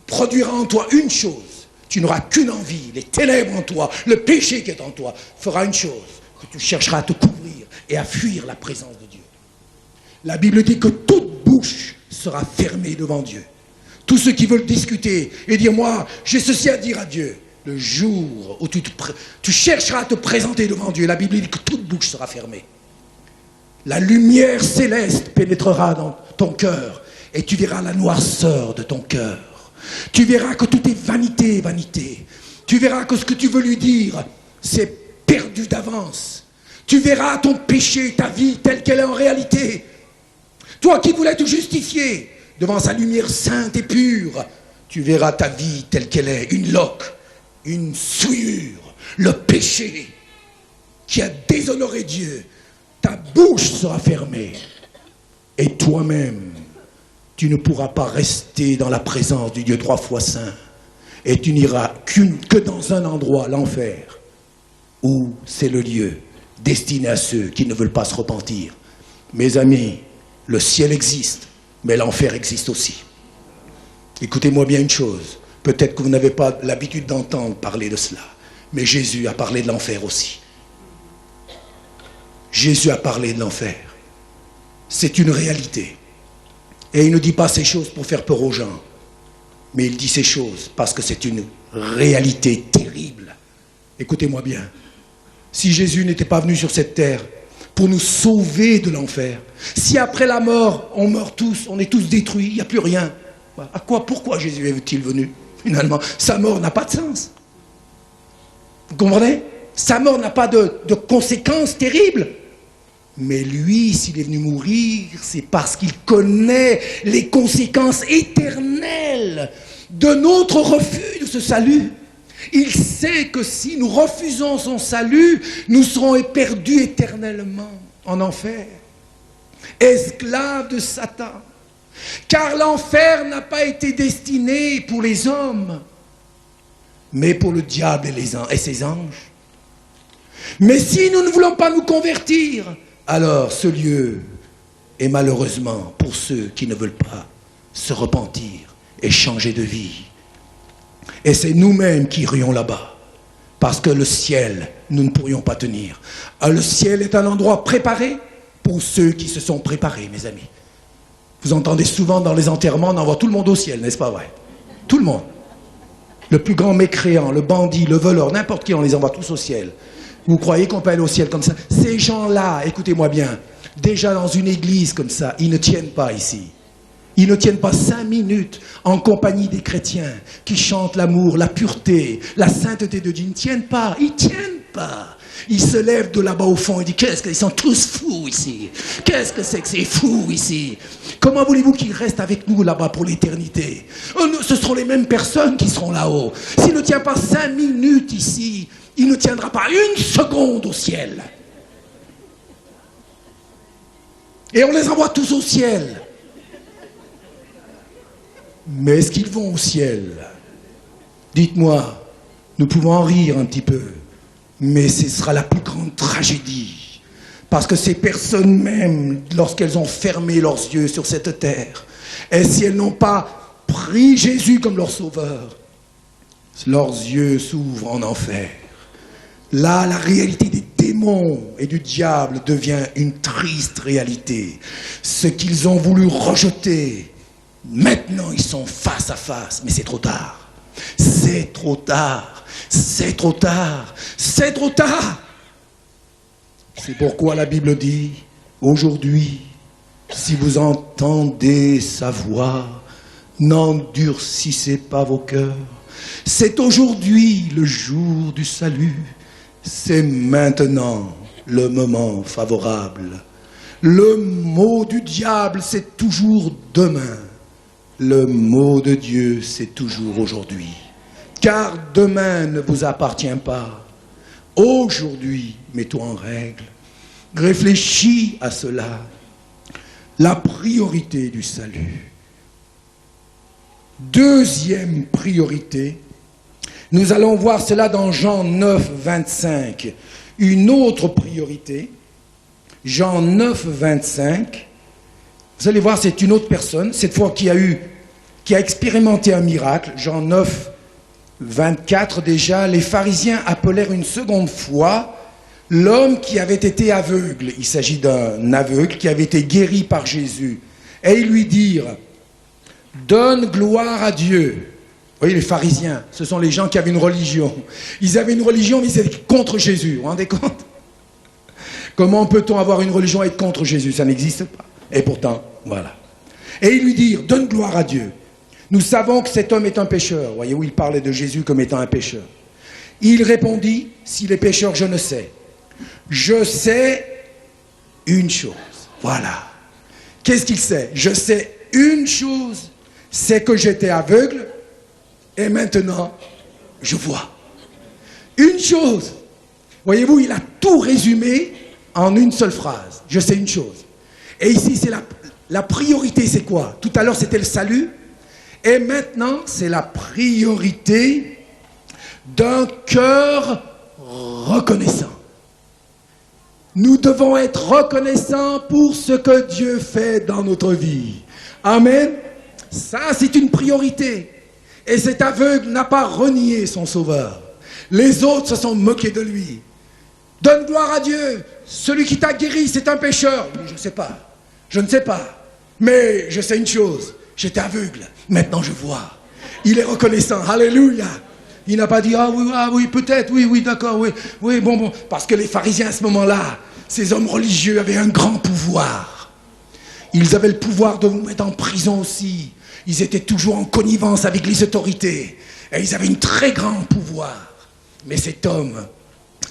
produira en toi une chose. Tu n'auras qu'une envie, les ténèbres en toi, le péché qui est en toi, fera une chose, que tu chercheras à te couvrir et à fuir la présence de Dieu. La Bible dit que toute bouche sera fermée devant Dieu. Tous ceux qui veulent discuter et dire, moi, j'ai ceci à dire à Dieu. Le jour où tu chercheras à te présenter devant Dieu, la Bible dit que toute bouche sera fermée. La lumière céleste pénétrera dans ton cœur et tu verras la noirceur de ton cœur. Tu verras que tout est vanité, vanité. Tu verras que ce que tu veux lui dire, c'est perdu d'avance. Tu verras ton péché, ta vie telle qu'elle est en réalité. Toi qui voulais te justifier devant sa lumière sainte et pure, tu verras ta vie telle qu'elle est, une loque, une souillure, le péché qui a déshonoré Dieu. Ta bouche sera fermée et toi-même, tu ne pourras pas rester dans la présence du Dieu 3 fois saint et tu n'iras que dans un endroit, l'enfer, où c'est le lieu destiné à ceux qui ne veulent pas se repentir. Mes amis, le ciel existe, mais l'enfer existe aussi. Écoutez-moi bien une chose, peut-être que vous n'avez pas l'habitude d'entendre parler de cela, mais Jésus a parlé de l'enfer aussi. Jésus a parlé de l'enfer. C'est une réalité. Et il ne dit pas ces choses pour faire peur aux gens, mais il dit ces choses parce que c'est une réalité terrible. Écoutez-moi bien. Si Jésus n'était pas venu sur cette terre pour nous sauver de l'enfer, si après la mort, on meurt tous, on est tous détruits, il n'y a plus rien, pourquoi Jésus est-il venu? Finalement, sa mort n'a pas de sens. Vous comprenez? Sa mort n'a pas de conséquences terribles. Mais lui, s'il est venu mourir, c'est parce qu'il connaît les conséquences éternelles de notre refus de ce salut. Il sait que si nous refusons son salut, nous serons perdus éternellement en enfer, esclaves de Satan. Car l'enfer n'a pas été destiné pour les hommes, mais pour le diable et ses anges. Mais si nous ne voulons pas nous convertir, alors ce lieu est malheureusement pour ceux qui ne veulent pas se repentir et changer de vie. Et c'est nous-mêmes qui irions là-bas. Parce que le ciel, nous ne pourrions pas tenir. Le ciel est un endroit préparé pour ceux qui se sont préparés, mes amis. Vous entendez souvent dans les enterrements, on envoie tout le monde au ciel, n'est-ce pas vrai? Tout le monde. Le plus grand mécréant, le bandit, le voleur, n'importe qui, on les envoie tous au ciel. Vous croyez qu'on peut aller au ciel comme ça? Ces gens-là, écoutez-moi bien, déjà dans une église comme ça, ils ne tiennent pas ici. Ils ne tiennent pas 5 minutes en compagnie des chrétiens qui chantent l'amour, la pureté, la sainteté de Dieu. Ils ne tiennent pas, ils ne tiennent pas. Ils se lèvent de là-bas au fond et disent, qu'est-ce qu'ils sont tous fous ici? Qu'est-ce que c'est fou ici? Comment voulez-vous qu'ils restent avec nous là-bas pour l'éternité? Ce seront les mêmes personnes qui seront là-haut. S'il ne tient pas 5 minutes ici, il ne tiendra pas 1 seconde au ciel. Et on les envoie tous au ciel. Mais est-ce qu'ils vont au ciel? Dites-moi, nous pouvons en rire un petit peu, mais ce sera la plus grande tragédie. Parce que ces personnes même, lorsqu'elles ont fermé leurs yeux sur cette terre, et si elles n'ont pas pris Jésus comme leur sauveur, leurs yeux s'ouvrent en enfer. Là, la réalité des démons et du diable devient une triste réalité. Ce qu'ils ont voulu rejeter, maintenant ils sont face à face, mais c'est trop tard. C'est trop tard. C'est trop tard. C'est trop tard. C'est pourquoi la Bible dit, aujourd'hui, si vous entendez sa voix, n'endurcissez pas vos cœurs. C'est aujourd'hui le jour du salut. C'est maintenant le moment favorable. Le mot du diable, c'est toujours demain. Le mot de Dieu, c'est toujours aujourd'hui. Car demain ne vous appartient pas. Aujourd'hui, mets-toi en règle. Réfléchis à cela. La priorité du salut. Deuxième priorité, nous allons voir cela dans Jean 9, 25. Une autre priorité, Jean 9, 25. Vous allez voir, c'est une autre personne, cette fois qui a expérimenté un miracle. Jean 9, 24 déjà, les pharisiens appelèrent une seconde fois L'homme qui avait été aveugle, il s'agit d'un aveugle qui avait été guéri par Jésus, et ils lui dirent, donne gloire à Dieu. Vous voyez, les pharisiens, ce sont les gens qui avaient une religion. Ils avaient une religion, mais ils étaient contre Jésus. Vous vous rendez compte? Comment peut-on avoir une religion et être contre Jésus? Ça n'existe pas. Et pourtant, voilà. Et ils lui dirent, donne gloire à Dieu. Nous savons que cet homme est un pécheur. Voyez-vous, il parlait de Jésus comme étant un pécheur. Il répondit, s'il est pécheur, je ne sais. Je sais une chose. Voilà. Qu'est-ce qu'il sait? Je sais une chose, c'est que j'étais aveugle et maintenant je vois. Une chose. Voyez-vous, il a tout résumé en une seule phrase. Je sais une chose. Et ici, c'est la priorité, c'est quoi? Tout à l'heure, c'était le salut. Et maintenant, c'est la priorité d'un cœur reconnaissant. Nous devons être reconnaissants pour ce que Dieu fait dans notre vie. Amen. Ça, c'est une priorité. Et cet aveugle n'a pas renié son sauveur. Les autres se sont moqués de lui. Donne gloire à Dieu. Celui qui t'a guéri, c'est un pécheur. Je ne sais pas. Je ne sais pas. Mais je sais une chose. J'étais aveugle. Maintenant, je vois. Il est reconnaissant. Alléluia. Il n'a pas dit, ah oui, peut-être, oui, d'accord, oui, bon. Parce que les pharisiens, à ce moment-là, ces hommes religieux avaient un grand pouvoir. Ils avaient le pouvoir de vous mettre en prison aussi. Ils étaient toujours en connivence avec les autorités. Et ils avaient un très grand pouvoir. Mais cet homme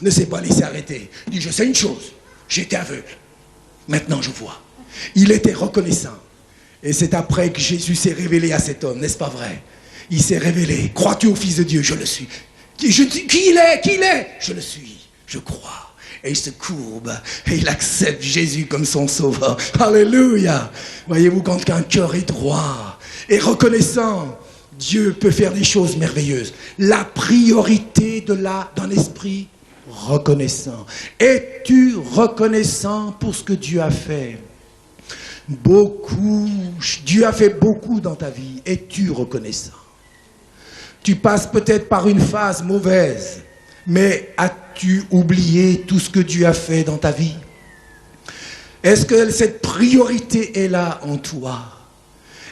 ne s'est pas laissé arrêter. Il dit, je sais une chose, j'étais aveugle. Maintenant, je vois. Il était reconnaissant. Et c'est après que Jésus s'est révélé à cet homme, n'est-ce pas vrai? Il s'est révélé. Crois-tu au Fils de Dieu? Je le suis. Qui il est? Qui il est? Je le suis. Je crois. Et il se courbe. Et il accepte Jésus comme son sauveur. Alléluia. Voyez-vous, quand un cœur est droit et reconnaissant, Dieu peut faire des choses merveilleuses. La priorité d'un esprit reconnaissant. Es-tu reconnaissant pour ce que Dieu a fait? Beaucoup. Dieu a fait beaucoup dans ta vie. Es-tu reconnaissant? Tu passes peut-être par une phase mauvaise, mais as-tu oublié tout ce que Dieu a fait dans ta vie? Est-ce que cette priorité est là en toi?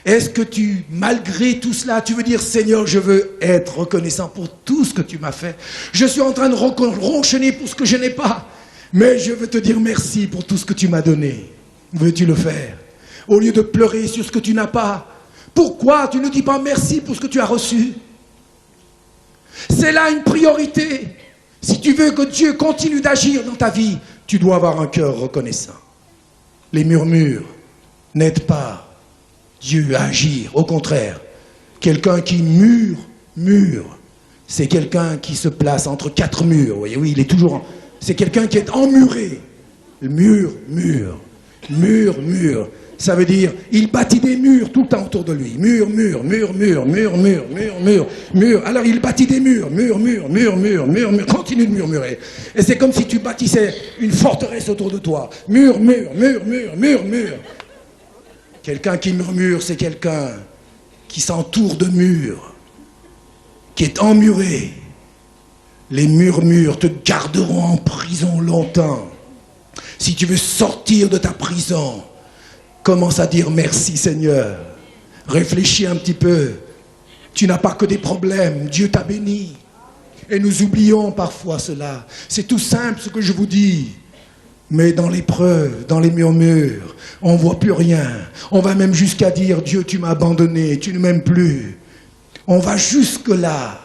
Est-ce que malgré tout cela, tu veux dire, Seigneur, je veux être reconnaissant pour tout ce que tu m'as fait. Je suis en train de ronchonner pour ce que je n'ai pas, mais je veux te dire merci pour tout ce que tu m'as donné. Veux-tu le faire? Au lieu de pleurer sur ce que tu n'as pas, pourquoi tu ne dis pas merci pour ce que tu as reçu? C'est là une priorité. Si tu veux que Dieu continue d'agir dans ta vie, tu dois avoir un cœur reconnaissant. Les murmures n'aident pas Dieu à agir. Au contraire, quelqu'un qui mure, c'est quelqu'un qui se place entre quatre murs. Voyez, oui, il est toujours... C'est quelqu'un qui est emmuré. Mur. Ça veut dire, il bâtit des murs tout le temps autour de lui. Mur. Alors il bâtit des murs. Continue de murmurer. Et c'est comme si tu bâtissais une forteresse autour de toi. Mur. Quelqu'un qui murmure, c'est quelqu'un qui s'entoure de murs, qui est emmuré. Les murmures te garderont en prison longtemps. Si tu veux sortir de ta prison, commence à dire merci Seigneur. Réfléchis un petit peu. Tu n'as pas que des problèmes. Dieu t'a béni. Et nous oublions parfois cela. C'est tout simple ce que je vous dis. Mais dans l'épreuve, dans les murmures, on ne voit plus rien. On va même jusqu'à dire Dieu, tu m'as abandonné, tu ne m'aimes plus. On va jusque là.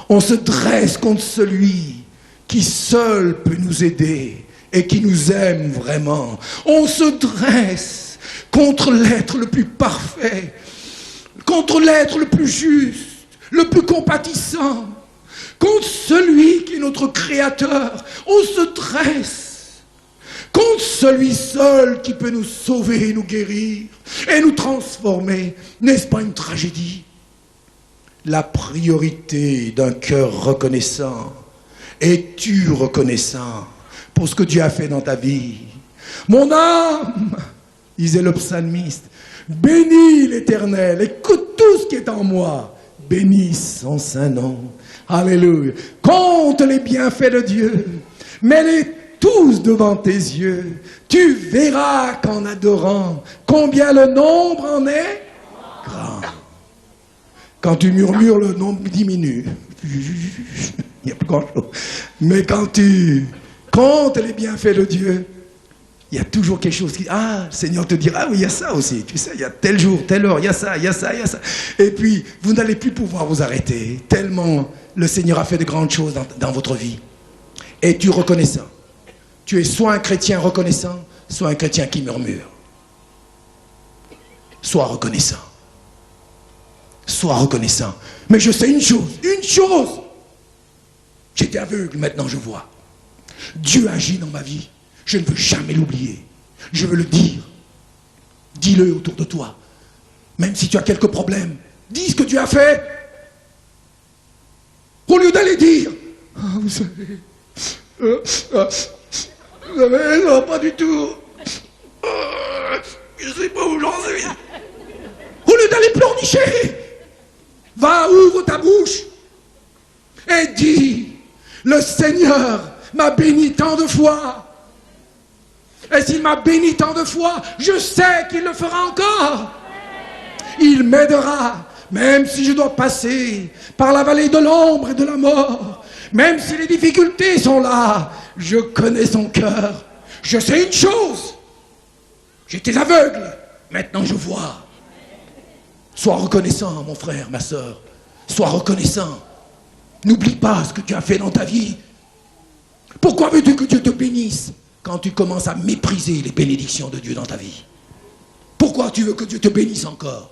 On se dresse contre celui qui seul peut nous aider et qui nous aime vraiment. On se dresse contre l'être le plus parfait, contre l'être le plus juste, le plus compatissant, contre celui qui est notre créateur. On se dresse contre celui seul qui peut nous sauver, nous guérir et nous transformer. N'est-ce pas une tragédie? La priorité d'un cœur reconnaissant. Es-tu reconnaissant pour ce que Dieu a fait dans ta vie? Mon âme, disait le psalmiste, bénis l'Éternel, écoute tout ce qui est en moi, bénis son saint nom. Alléluia. Compte les bienfaits de Dieu, mets-les tous devant tes yeux. Tu verras qu'en adorant, combien le nombre en est grand. Quand tu murmures, le nombre diminue. Il n'y a plus grand-chose. Mais quand tu comptes les bienfaits de Dieu, il y a toujours quelque chose qui... Ah, le Seigneur te dira, ah oui, il y a ça aussi. Tu sais, il y a tel jour, telle heure, il y a ça, il y a ça, il y a ça. Et puis, vous n'allez plus pouvoir vous arrêter, tellement le Seigneur a fait de grandes choses dans votre vie. Et tu es reconnaissant. Tu es soit un chrétien reconnaissant, soit un chrétien qui murmure. Sois reconnaissant. Sois reconnaissant. Mais je sais une chose. J'étais aveugle, maintenant je vois. Dieu agit dans ma vie. Je ne veux jamais l'oublier. Je veux le dire. Dis-le autour de toi. Même si tu as quelques problèmes, dis ce que tu as fait. Au lieu d'aller dire, ah, vous savez, non, pas du tout. Je ne sais pas où j'en suis. Au lieu d'aller pleurnicher, va, ouvre ta bouche et dis, le Seigneur m'a béni tant de fois. Et s'il m'a béni tant de fois, je sais qu'il le fera encore. Il m'aidera, même si je dois passer par la vallée de l'ombre et de la mort. Même si les difficultés sont là, je connais son cœur. Je sais une chose. J'étais aveugle, maintenant je vois. Sois reconnaissant, mon frère, ma soeur. Sois reconnaissant. N'oublie pas ce que tu as fait dans ta vie. Pourquoi veux-tu que Dieu te bénisse quand tu commences à mépriser les bénédictions de Dieu dans ta vie? Pourquoi tu veux que Dieu te bénisse encore?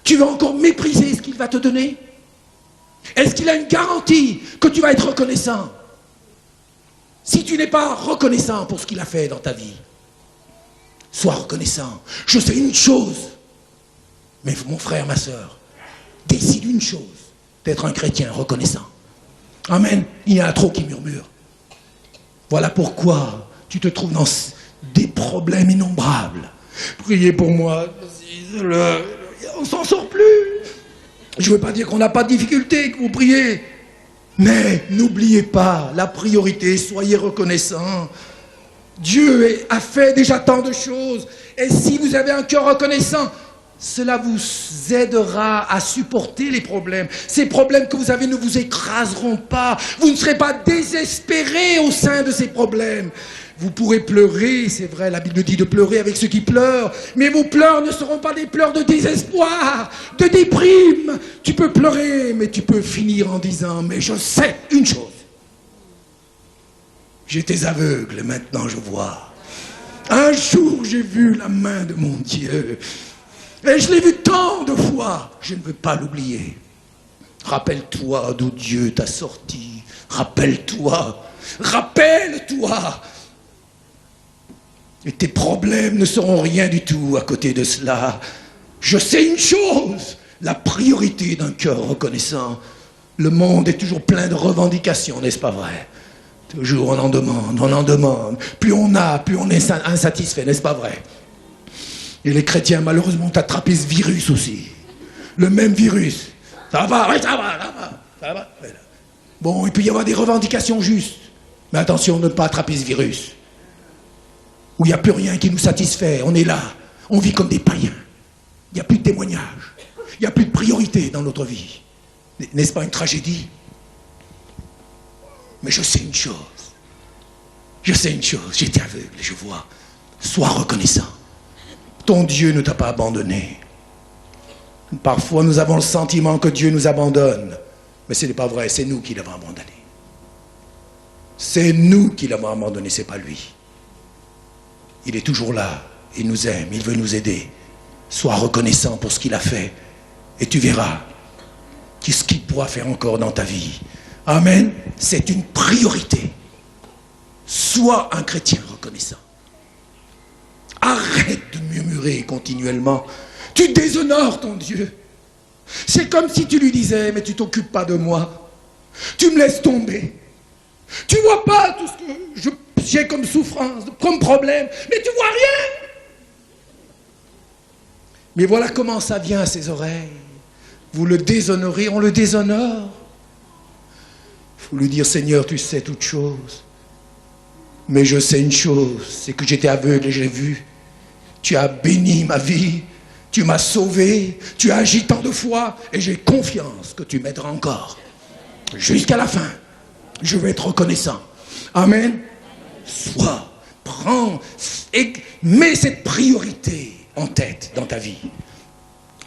Tu veux encore mépriser ce qu'il va te donner? Est-ce qu'il a une garantie que tu vas être reconnaissant? Si tu n'es pas reconnaissant pour ce qu'il a fait dans ta vie, sois reconnaissant. Je sais une chose, mais mon frère, ma soeur, décide une chose, d'être un chrétien reconnaissant. Amen. Il y en a trop qui murmurent. Voilà pourquoi tu te trouves dans des problèmes innombrables. Priez pour moi, on s'en sort plus. Je ne veux pas dire qu'on n'a pas de difficulté, que vous priez. Mais n'oubliez pas la priorité, soyez reconnaissants. Dieu a fait déjà tant de choses. Et si vous avez un cœur reconnaissant, cela vous aidera à supporter les problèmes. Ces problèmes que vous avez ne vous écraseront pas. Vous ne serez pas désespérés au sein de ces problèmes. Vous pourrez pleurer, c'est vrai, la Bible dit de pleurer avec ceux qui pleurent, mais vos pleurs ne seront pas des pleurs de désespoir, de déprime. Tu peux pleurer, mais tu peux finir en disant, mais je sais une chose. J'étais aveugle, maintenant je vois. Un jour, j'ai vu la main de mon Dieu. Et je l'ai vu tant de fois, je ne veux pas l'oublier. Rappelle-toi d'où Dieu t'a sorti. Rappelle-toi. Et tes problèmes ne seront rien du tout à côté de cela. Je sais une chose, la priorité d'un cœur reconnaissant. Le monde est toujours plein de revendications, n'est-ce pas vrai? Toujours on en demande. Plus on a, plus on est insatisfait, n'est-ce pas vrai? Et les chrétiens, malheureusement, ont attrapé ce virus aussi. Le même virus. Ça va, oui, ça va. Bon, il peut y avoir des revendications justes. Mais attention de ne pas attraper ce virus. Où il n'y a plus rien qui nous satisfait. On est là. On vit comme des païens. Il n'y a plus de témoignages. Il n'y a plus de priorité dans notre vie. N'est-ce pas une tragédie? Mais je sais une chose. J'étais aveugle, je vois. Sois reconnaissant. Ton Dieu ne t'a pas abandonné. Parfois, nous avons le sentiment que Dieu nous abandonne. Mais ce n'est pas vrai, c'est nous qui l'avons abandonné. C'est nous qui l'avons abandonné, ce n'est pas lui. Il est toujours là, il nous aime, il veut nous aider. Sois reconnaissant pour ce qu'il a fait. Et tu verras ce qu'il pourra faire encore dans ta vie. Amen. C'est une priorité. Sois un chrétien reconnaissant. Arrête de murmurer continuellement. Tu déshonores ton Dieu. C'est comme si tu lui disais, mais tu t'occupes pas de moi. Tu me laisses tomber. Tu vois pas tout ce que j'ai comme souffrance, comme problème, mais tu vois rien. Mais voilà comment ça vient à ses oreilles. Vous le déshonorez, on le déshonore. Il faut lui dire, Seigneur, tu sais toutes choses. Mais je sais une chose, c'est que j'étais aveugle et j'ai vu. Tu as béni ma vie, tu m'as sauvé, tu as agi tant de fois et j'ai confiance que tu m'aideras encore. Jusqu'à la fin, je vais être reconnaissant. Amen. Prends et mets cette priorité en tête dans ta vie.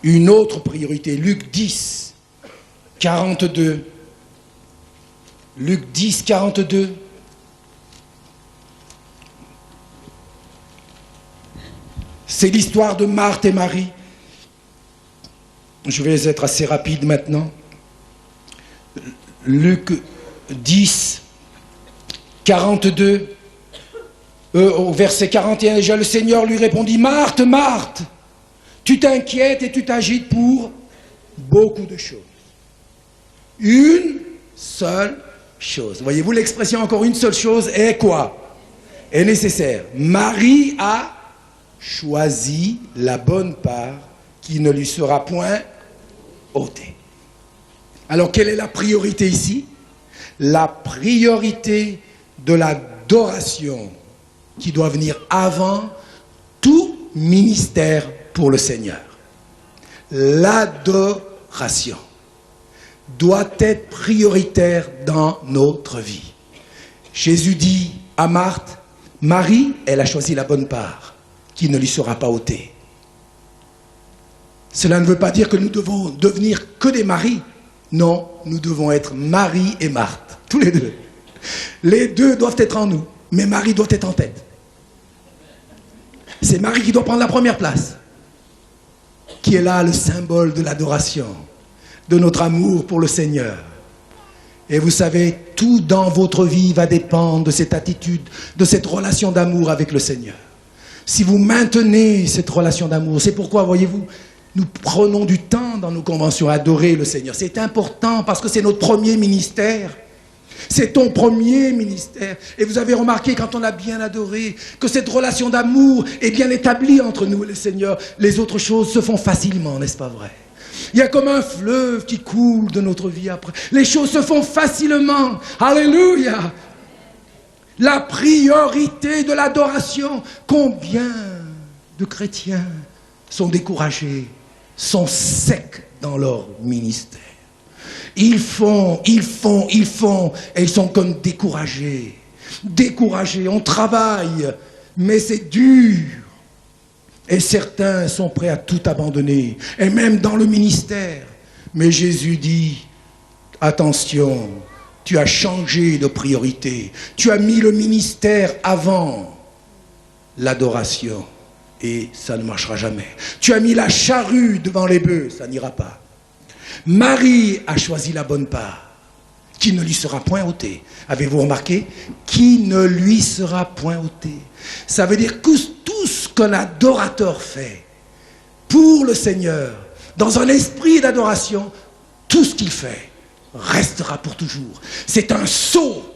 Une autre priorité, Luc 10, 42. Luc 10, 42. C'est l'histoire de Marthe et Marie. Je vais être assez rapide maintenant. Luc 10, 42. Au verset 41, déjà le Seigneur lui répondit, Marthe, Marthe, tu t'inquiètes et tu t'agites pour beaucoup de choses. Une seule chose. Voyez-vous l'expression encore une seule chose est quoi? Est nécessaire. Marie a choisi la bonne part qui ne lui sera point ôtée. Alors quelle est la priorité ici? La priorité de l'adoration qui doit venir avant tout ministère pour le Seigneur. L'adoration doit être prioritaire dans notre vie. Jésus dit à Marthe, Marie, elle a choisi la bonne part qui ne lui sera pas ôtée. Cela ne veut pas dire que nous devons devenir que des maris. Non, nous devons être Marie et Marthe, tous les deux. Les deux doivent être en nous, mais Marie doit être en tête. C'est Marie qui doit prendre la première place, qui est là le symbole de l'adoration, de notre amour pour le Seigneur. Et vous savez, tout dans votre vie va dépendre de cette attitude, de cette relation d'amour avec le Seigneur. Si vous maintenez cette relation d'amour, c'est pourquoi, voyez-vous, nous prenons du temps dans nos conventions à adorer le Seigneur. C'est important parce que c'est notre premier ministère. C'est ton premier ministère. Et vous avez remarqué, quand on a bien adoré, que cette relation d'amour est bien établie entre nous et le Seigneur. Les autres choses se font facilement, n'est-ce pas vrai? Il y a comme un fleuve qui coule de notre vie après. Les choses se font facilement. Alléluia! La priorité de l'adoration. Combien de chrétiens sont découragés, sont secs dans leur ministère? Ils font, et ils sont comme découragés. Découragés, on travaille, mais c'est dur. Et certains sont prêts à tout abandonner, et même dans le ministère. Mais Jésus dit, attention, tu as changé de priorité. Tu as mis le ministère avant l'adoration, et ça ne marchera jamais. Tu as mis la charrue devant les bœufs, ça n'ira pas. Marie a choisi la bonne part, qui ne lui sera point ôtée. Avez-vous remarqué? Qui ne lui sera point ôtée. Ça veut dire que tout ce qu'un adorateur fait pour le Seigneur, dans un esprit d'adoration, tout ce qu'il fait restera pour toujours. C'est un sceau,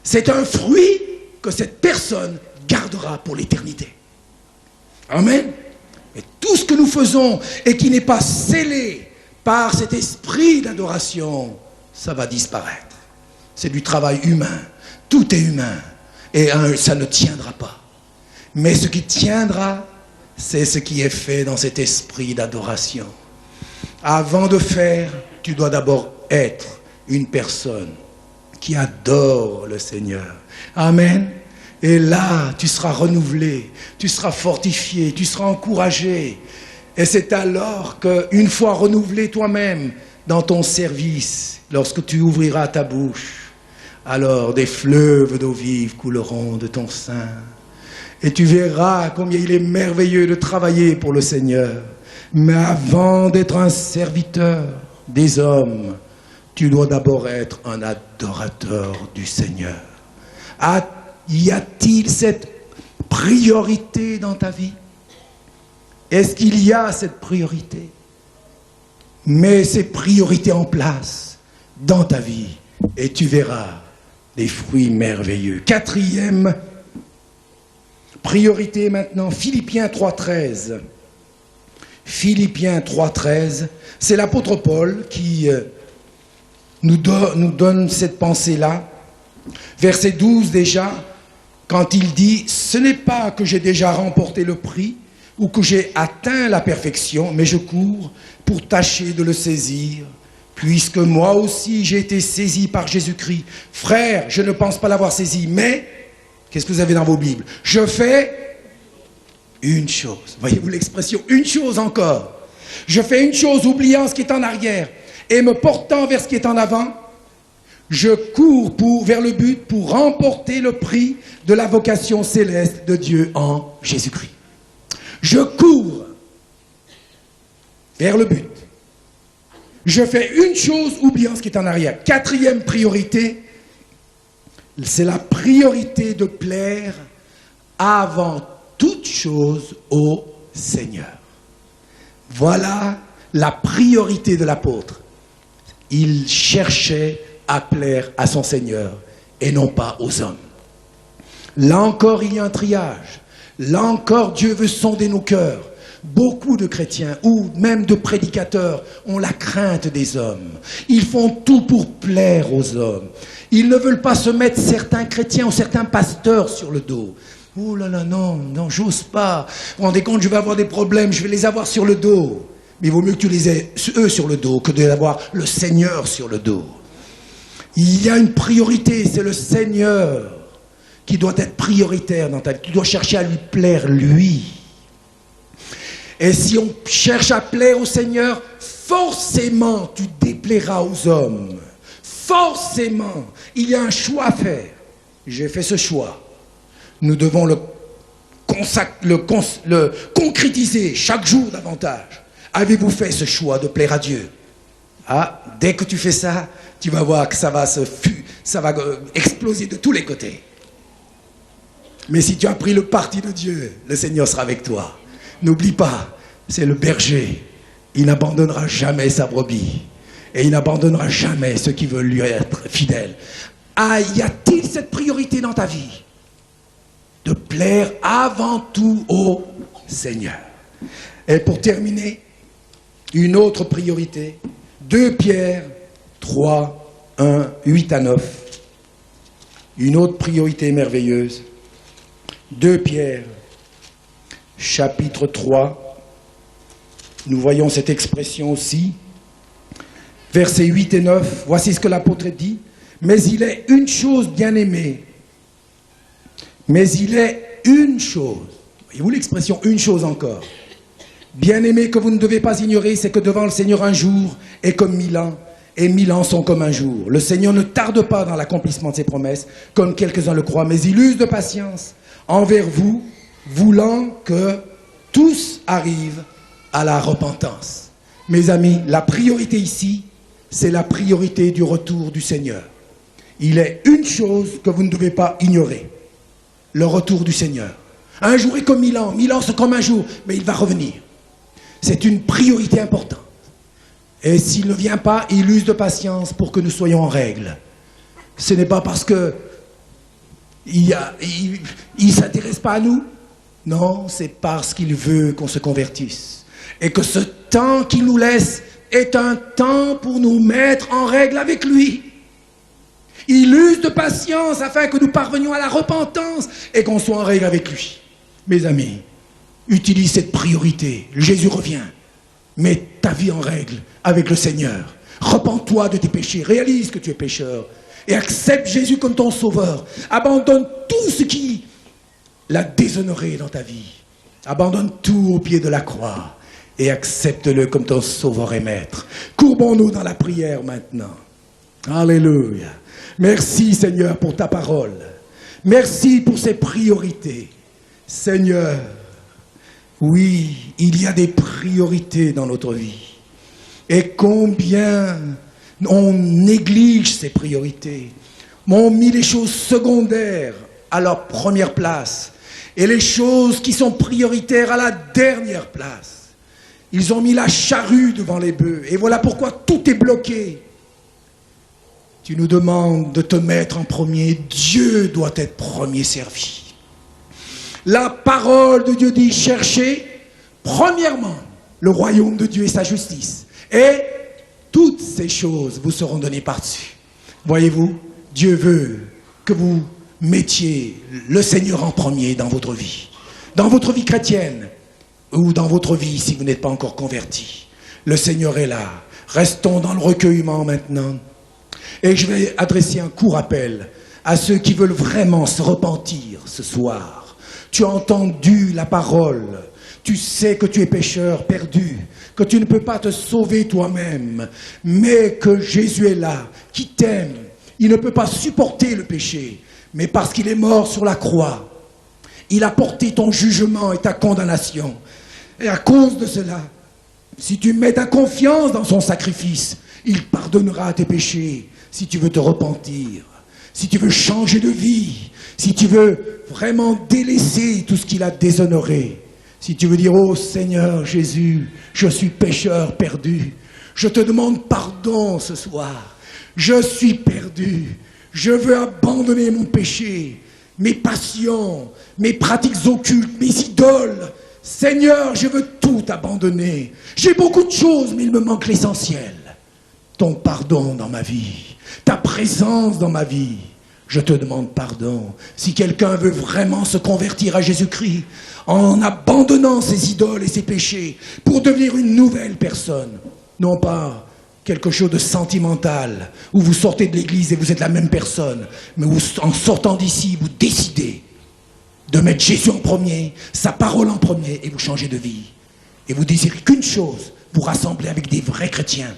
c'est un fruit que cette personne gardera pour l'éternité. Amen. Et tout ce que nous faisons et qui n'est pas scellé par cet esprit d'adoration, ça va disparaître. C'est du travail humain. Tout est humain. Et ça ne tiendra pas. Mais ce qui tiendra, c'est ce qui est fait dans cet esprit d'adoration. Avant de faire, tu dois d'abord être une personne qui adore le Seigneur. Amen. Et là, tu seras renouvelé, tu seras fortifié, tu seras encouragé. Et c'est alors qu'une fois renouvelé toi-même dans ton service, lorsque tu ouvriras ta bouche, alors des fleuves d'eau vive couleront de ton sein. Et tu verras combien il est merveilleux de travailler pour le Seigneur. Mais avant d'être un serviteur des hommes, tu dois d'abord être un adorateur du Seigneur. Y a-t-il cette priorité dans ta vie? Est-ce qu'il y a cette priorité? Mets ces priorités en place dans ta vie et tu verras des fruits merveilleux. Quatrième priorité maintenant, Philippiens 3,13. Philippiens 3,13, c'est l'apôtre Paul qui nous donne cette pensée-là. Verset 12 déjà, quand il dit « Ce n'est pas que j'ai déjà remporté le prix ou que j'ai atteint la perfection, mais je cours pour tâcher de le saisir, puisque moi aussi j'ai été saisi par Jésus-Christ. Frère, je ne pense pas l'avoir saisi, mais, qu'est-ce que vous avez dans vos Bibles? Je fais une chose. Voyez-vous l'expression? Une chose encore. Je fais une chose, oubliant ce qui est en arrière et me portant vers ce qui est en avant. Je cours vers le but pour remporter le prix de la vocation céleste de Dieu en Jésus-Christ. Je cours vers le but. Je fais une chose, oubliant ce qui est en arrière. Quatrième priorité, c'est la priorité de plaire avant toute chose au Seigneur. Voilà la priorité de l'apôtre. Il cherchait à plaire à son Seigneur et non pas aux hommes. Là encore, il y a un triage. Là encore, Dieu veut sonder nos cœurs. Beaucoup de chrétiens, ou même de prédicateurs, ont la crainte des hommes. Ils font tout pour plaire aux hommes. Ils ne veulent pas se mettre certains chrétiens ou certains pasteurs sur le dos. Oh là là, non, j'ose pas. Vous vous rendez compte, je vais avoir des problèmes, je vais les avoir sur le dos. Mais il vaut mieux que tu les aies, eux, sur le dos, que d'avoir le Seigneur sur le dos. Il y a une priorité, c'est le Seigneur qui doit être prioritaire dans ta vie. Tu dois chercher à lui plaire, lui. Et si on cherche à plaire au Seigneur, forcément tu déplairas aux hommes. Forcément, il y a un choix à faire. J'ai fait ce choix. Nous devons le concrétiser chaque jour davantage. Avez-vous fait ce choix de plaire à Dieu? Ah, dès que tu fais ça, tu vas voir que ça va exploser de tous les côtés. Mais si tu as pris le parti de Dieu, le Seigneur sera avec toi. N'oublie pas, c'est le berger. Il n'abandonnera jamais sa brebis. Et il n'abandonnera jamais ceux qui veulent lui être fidèles. Ah, y a-t-il cette priorité dans ta vie? De plaire avant tout au Seigneur. Et pour terminer, une autre priorité. 2 Pierre 3, 1, 8 à 9. Une autre priorité merveilleuse. 2 Pierre, chapitre 3. Nous voyons cette expression aussi. Versets 8 et 9. Voici ce que l'apôtre dit. Mais il est une chose, bien-aimée. Mais il est une chose. Voyez-vous l'expression une chose encore. Bien-aimé, que vous ne devez pas ignorer, c'est que devant le Seigneur un jour est comme 1000 ans, et 1000 ans sont comme un jour. Le Seigneur ne tarde pas dans l'accomplissement de ses promesses, comme quelques-uns le croient, mais il use de patience envers vous, voulant que tous arrivent à la repentance. Mes amis, la priorité ici, c'est la priorité du retour du Seigneur. Il est une chose que vous ne devez pas ignorer, le retour du Seigneur. Un jour est comme 1000 ans, 1000 ans c'est comme un jour, mais il va revenir. C'est une priorité importante. Et s'il ne vient pas, il use de patience pour que nous soyons en règle. Ce n'est pas parce que il ne s'intéresse pas à nous. Non, c'est parce qu'il veut qu'on se convertisse. Et que ce temps qu'il nous laisse est un temps pour nous mettre en règle avec lui. Il use de patience afin que nous parvenions à la repentance et qu'on soit en règle avec lui. Mes amis, utilise cette priorité. Jésus revient. Mets ta vie en règle avec le Seigneur. Repens-toi de tes péchés. Réalise que tu es pécheur. Et accepte Jésus comme ton sauveur. Abandonne tout ce qui l'a déshonoré dans ta vie. Abandonne tout au pied de la croix. Et accepte-le comme ton sauveur et maître. Courbons-nous dans la prière maintenant. Alléluia. Merci Seigneur pour ta parole. Merci pour ces priorités. Seigneur, oui, il y a des priorités dans notre vie. Et combien on néglige ces priorités. On mis les choses secondaires à leur première place. Et les choses qui sont prioritaires à la dernière place. Ils ont mis la charrue devant les bœufs. Et voilà pourquoi tout est bloqué. Tu nous demandes de te mettre en premier. Dieu doit être premier servi. La parole de Dieu dit, cherchez premièrement le royaume de Dieu et sa justice. Et toutes ces choses vous seront données par-dessus. Voyez-vous, Dieu veut que vous mettiez le Seigneur en premier dans votre vie chrétienne, ou dans votre vie si vous n'êtes pas encore converti. Le Seigneur est là. Restons dans le recueillement maintenant. Et je vais adresser un court appel à ceux qui veulent vraiment se repentir ce soir. Tu as entendu la parole. Tu sais que tu es pécheur perdu, que tu ne peux pas te sauver toi-même, mais que Jésus est là, qui t'aime. Il ne peut pas supporter le péché, mais parce qu'il est mort sur la croix, il a porté ton jugement et ta condamnation. Et à cause de cela, si tu mets ta confiance dans son sacrifice, il pardonnera tes péchés. Si tu veux te repentir, si tu veux changer de vie, si tu veux vraiment délaisser tout ce qu'il a déshonoré, si tu veux dire, oh Seigneur Jésus, je suis pécheur perdu, je te demande pardon ce soir, je suis perdu, je veux abandonner mon péché, mes passions, mes pratiques occultes, mes idoles. Seigneur, je veux tout abandonner. J'ai beaucoup de choses, mais il me manque l'essentiel. Ton pardon dans ma vie, ta présence dans ma vie. Je te demande pardon. Si quelqu'un veut vraiment se convertir à Jésus-Christ, en abandonnant ses idoles et ses péchés, pour devenir une nouvelle personne, non pas quelque chose de sentimental, où vous sortez de l'église et vous êtes la même personne, mais où en sortant d'ici, vous décidez de mettre Jésus en premier, sa parole en premier, et vous changez de vie. Et vous désirez qu'une chose, vous rassembler avec des vrais chrétiens.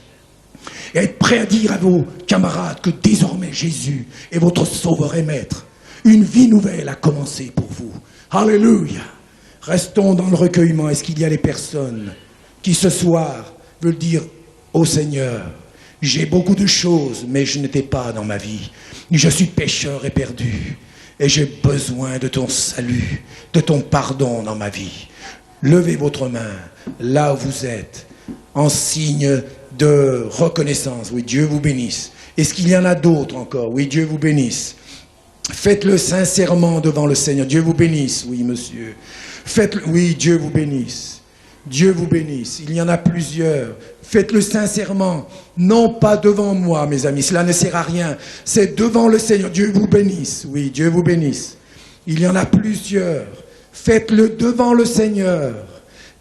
Et être prêt à dire à vos camarades que désormais Jésus est votre sauveur et maître. Une vie nouvelle a commencé pour vous. Alléluia. Restons dans le recueillement. Est-ce qu'il y a des personnes qui ce soir veulent dire au Seigneur, j'ai beaucoup de choses, mais je n'étais pas dans ma vie. Je suis pécheur et perdu. Et j'ai besoin de ton salut, de ton pardon dans ma vie. Levez votre main là où vous êtes, en signe de reconnaissance. Oui, Dieu vous bénisse. Est-ce qu'il y en a d'autres encore? Oui, Dieu vous bénisse. Faites-le sincèrement devant le Seigneur. Dieu vous bénisse. Oui, monsieur. Faites-le. Oui, Dieu vous bénisse. Dieu vous bénisse. Il y en a plusieurs. Faites-le sincèrement. Non pas devant moi, mes amis. Cela ne sert à rien. C'est devant le Seigneur. Dieu vous bénisse. Oui, Dieu vous bénisse. Il y en a plusieurs. Faites-le devant le Seigneur.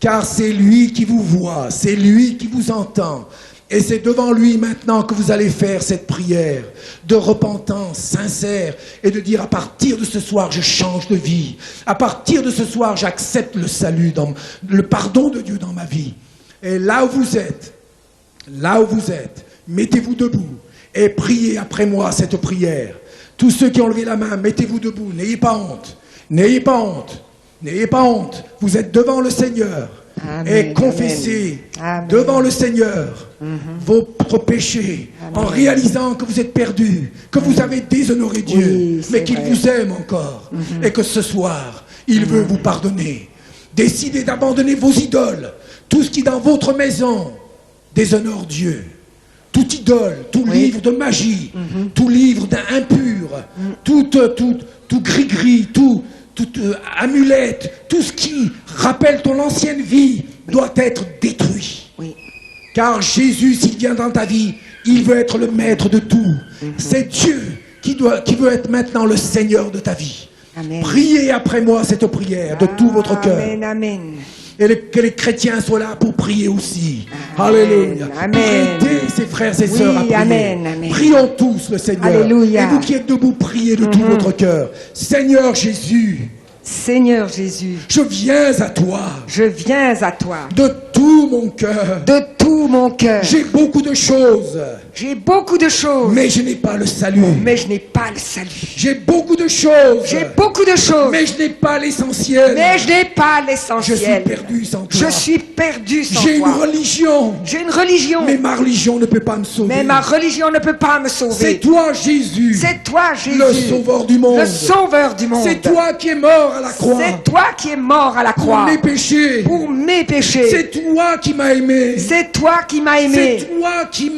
Car c'est lui qui vous voit. C'est lui qui vous entend. Et c'est devant lui maintenant que vous allez faire cette prière de repentance sincère et de dire à partir de ce soir je change de vie. À partir de ce soir j'accepte le salut, le pardon de Dieu dans ma vie. Et là où vous êtes, mettez-vous debout et priez après moi cette prière. Tous ceux qui ont levé la main, mettez-vous debout, n'ayez pas honte, n'ayez pas honte, n'ayez pas honte. Vous êtes devant le Seigneur. Amen, et confessez amen. Devant le Seigneur votre péché en réalisant que vous êtes perdu, que vous avez déshonoré Dieu, oui, mais qu'il vous aime encore et que ce soir, il veut vous pardonner. Décidez d'abandonner vos idoles, tout ce qui dans votre maison déshonore Dieu. Toute idole, tout livre de magie, tout livre d'impur, tout gris-gris, toute amulette, tout ce qui rappelle ton ancienne vie doit être détruit. Oui. Car Jésus, s'il vient dans ta vie, il veut être le maître de tout. C'est Dieu qui veut être maintenant le Seigneur de ta vie. Amen. Priez après moi cette prière de tout votre cœur. Amen, amen. Et que les chrétiens soient là pour prier aussi. Amen. Alléluia. Aidez ses frères et sœurs à prier. Amen, amen. Prions tous le Seigneur. Alléluia. Et vous qui êtes debout, priez de tout votre cœur. Seigneur Jésus. Seigneur Jésus. Je viens à toi. Je viens à toi. De tout mon cœur. De tout mon cœur. J'ai beaucoup de choses. J'ai beaucoup de choses. Mais je n'ai pas le salut. Mais je n'ai pas le salut. J'ai beaucoup de choses. J'ai beaucoup de choses. Mais je n'ai pas l'essentiel. Mais je n'ai pas l'essentiel. Je suis perdu sans toi. Je suis perdu sans toi. J'ai une religion. J'ai une religion. Mais ma religion ne peut pas me sauver. Mais ma religion ne peut pas me sauver. C'est toi Jésus. C'est toi Jésus. Le sauveur du monde. Le sauveur du monde. C'est toi qui es mort à la croix. C'est toi qui es mort à la croix. Pour mes péchés. Pour mes péchés. C'est toi qui m'as aimé. C'est toi qui m'as aimé. C'est toi qui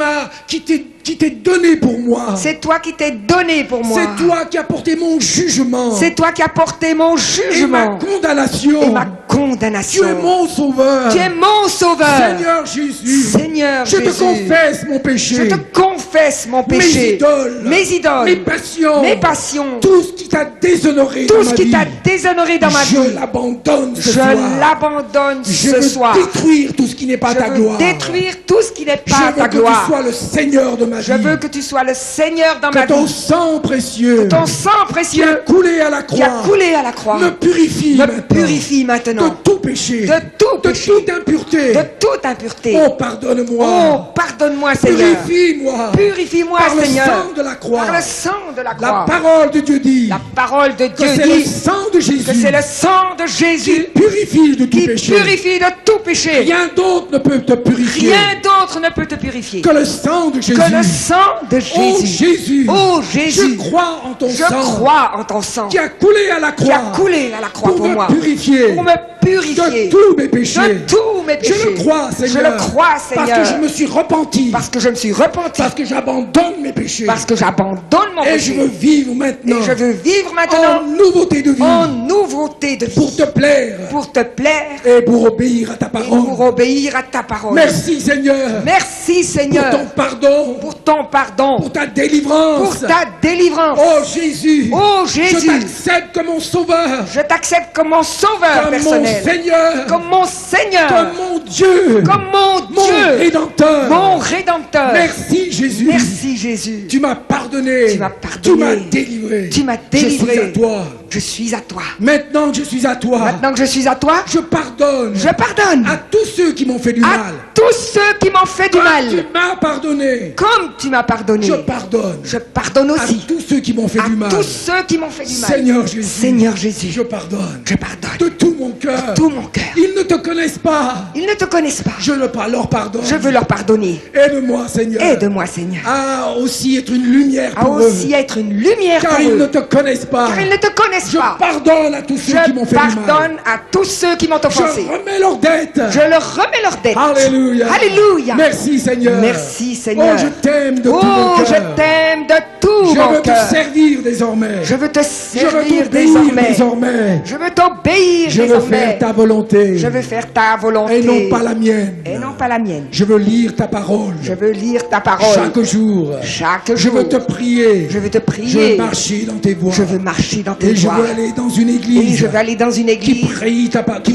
qui t'es donné pour moi. C'est toi qui t'es donné pour moi. C'est toi qui as porté mon jugement. C'est toi qui as porté mon Et ma jugement. condamnation. Et ma condamnation. Tu es mon sauveur. Tu es mon sauveur. Seigneur Jésus. Seigneur Je Jésus. te confesse mon péché. Je te confesse mon péché. Mes idoles. Mes passions. Mes passions. Tout ce qui t'a déshonoré dans Tout ma ce qui vie. t'a déshonoré dans ma vie. Je l'abandonne ce Je soir. l'abandonne Je ce veux soir. détruire tout ce qui n'est pas Je ta veux gloire. détruire tout ce qui n'est Je pas veux ta que gloire. tu sois le Seigneur de ma Je vie. veux que tu sois le Seigneur dans ma Que ton vie. sang précieux Ton sang qui a précieux coulé à la qui a croix coulé à la croix me purifie me maintenant purifie de maintenant tout péché, de tout de péché, toute impureté. de toute impureté. Oh, pardonne-moi. Oh, pardonne-moi, Seigneur. Purifie-moi. Purifie-moi, Par le Seigneur. sang de la croix. Par le sang de la La croix. parole de Dieu dit La parole de que Dieu c'est le dit sang de Jésus que c'est le sang de qui Jésus purifie de tout qui péché. purifie de tout péché. Rien d'autre ne peut te purifier Rien d'autre ne peut te purifier que le sang de Jésus. que le sang de Oh Jésus. Jésus, Oh Jésus, je crois en ton je sang crois en ton sang qui a coulé à la qui a croix coulé à la croix pour pour me moi, purifier pour me purifier de tous mes péchés. de tous mes Je péchés. le crois, Seigneur. Je le crois, Seigneur. Parce que je me suis repenti. Parce que je me suis repenti. Parce que j'abandonne mes péchés. Parce que j'abandonne mon Et péché. je veux vivre maintenant Et je veux vivre maintenant en nouveauté de vie. en nouveauté de vie. Pour te plaire. Pour te plaire Et pour obéir à ta et parole. pour obéir à ta parole. Merci Seigneur. Merci Pour Seigneur ton pardon. pour ton pardon, Pour ta délivrance. pour ta délivrance. Oh Jésus. Oh Je Jésus, t'accepte comme mon sauveur. je t'accepte comme mon sauveur Comme mon personnel, Seigneur. comme mon Seigneur, Comme mon Dieu. comme mon Mon Dieu, Rédempteur. mon Rédempteur. Merci Jésus. Merci Jésus. Tu m'as pardonné. Tu m'as pardonné. Tu m'as délivré. Tu m'as délivré. Je suis à toi. Je suis à toi. Maintenant que je suis à toi. Maintenant que je suis à toi, Je pardonne. je pardonne À tous ceux qui m'ont fait du à mal. tous ceux qui m'ont fait du Comme mal. tu m'as pardonné. Comme tu m'as pardonné, Je pardonne. je pardonne À aussi tous ceux qui m'ont fait à du mal. tous ceux qui m'ont fait du mal. Seigneur Jésus. Seigneur Jésus, Je pardonne. je pardonne De tout mon cœur. tout mon cœur. Ils ne te connaissent pas. Ils ne te connaissent pas. Je leur pardonne. Je veux leur pardonner. Aide-moi, Seigneur. Aide-moi, Seigneur, À aussi être une lumière à pour aussi eux. être une lumière Car pour ils ne eux. te connaissent pas. Car ils ne te connaissent Je pas. pardonne à tous ceux qui m'ont Je fait du mal. pardonne à tous ceux qui m'ont offensé. Je remets leurs dettes. Je leur remets leurs dettes. Alléluia. Alléluia. Merci Seigneur. Merci, Seigneur. Oh, je t'aime de tout mon Oh, cœur. je t'aime de tout Je mon veux te cœur. servir désormais. Je veux te Je veux servir t'obéir désormais. désormais. Je veux t'obéir Je veux désormais. faire ta volonté. Je veux faire ta volonté. Et non pas la mienne. Et non pas la mienne. Je veux lire ta parole. Je veux lire ta parole. Chaque jour. Chaque Je jour. veux te prier. Je veux te Je prier. veux marcher dans tes voies. Je veux marcher dans tes Et je voies. veux aller dans une Et église je veux aller dans une qui église prêche ta qui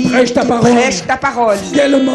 parole. prêche ta parole. Fidèlement.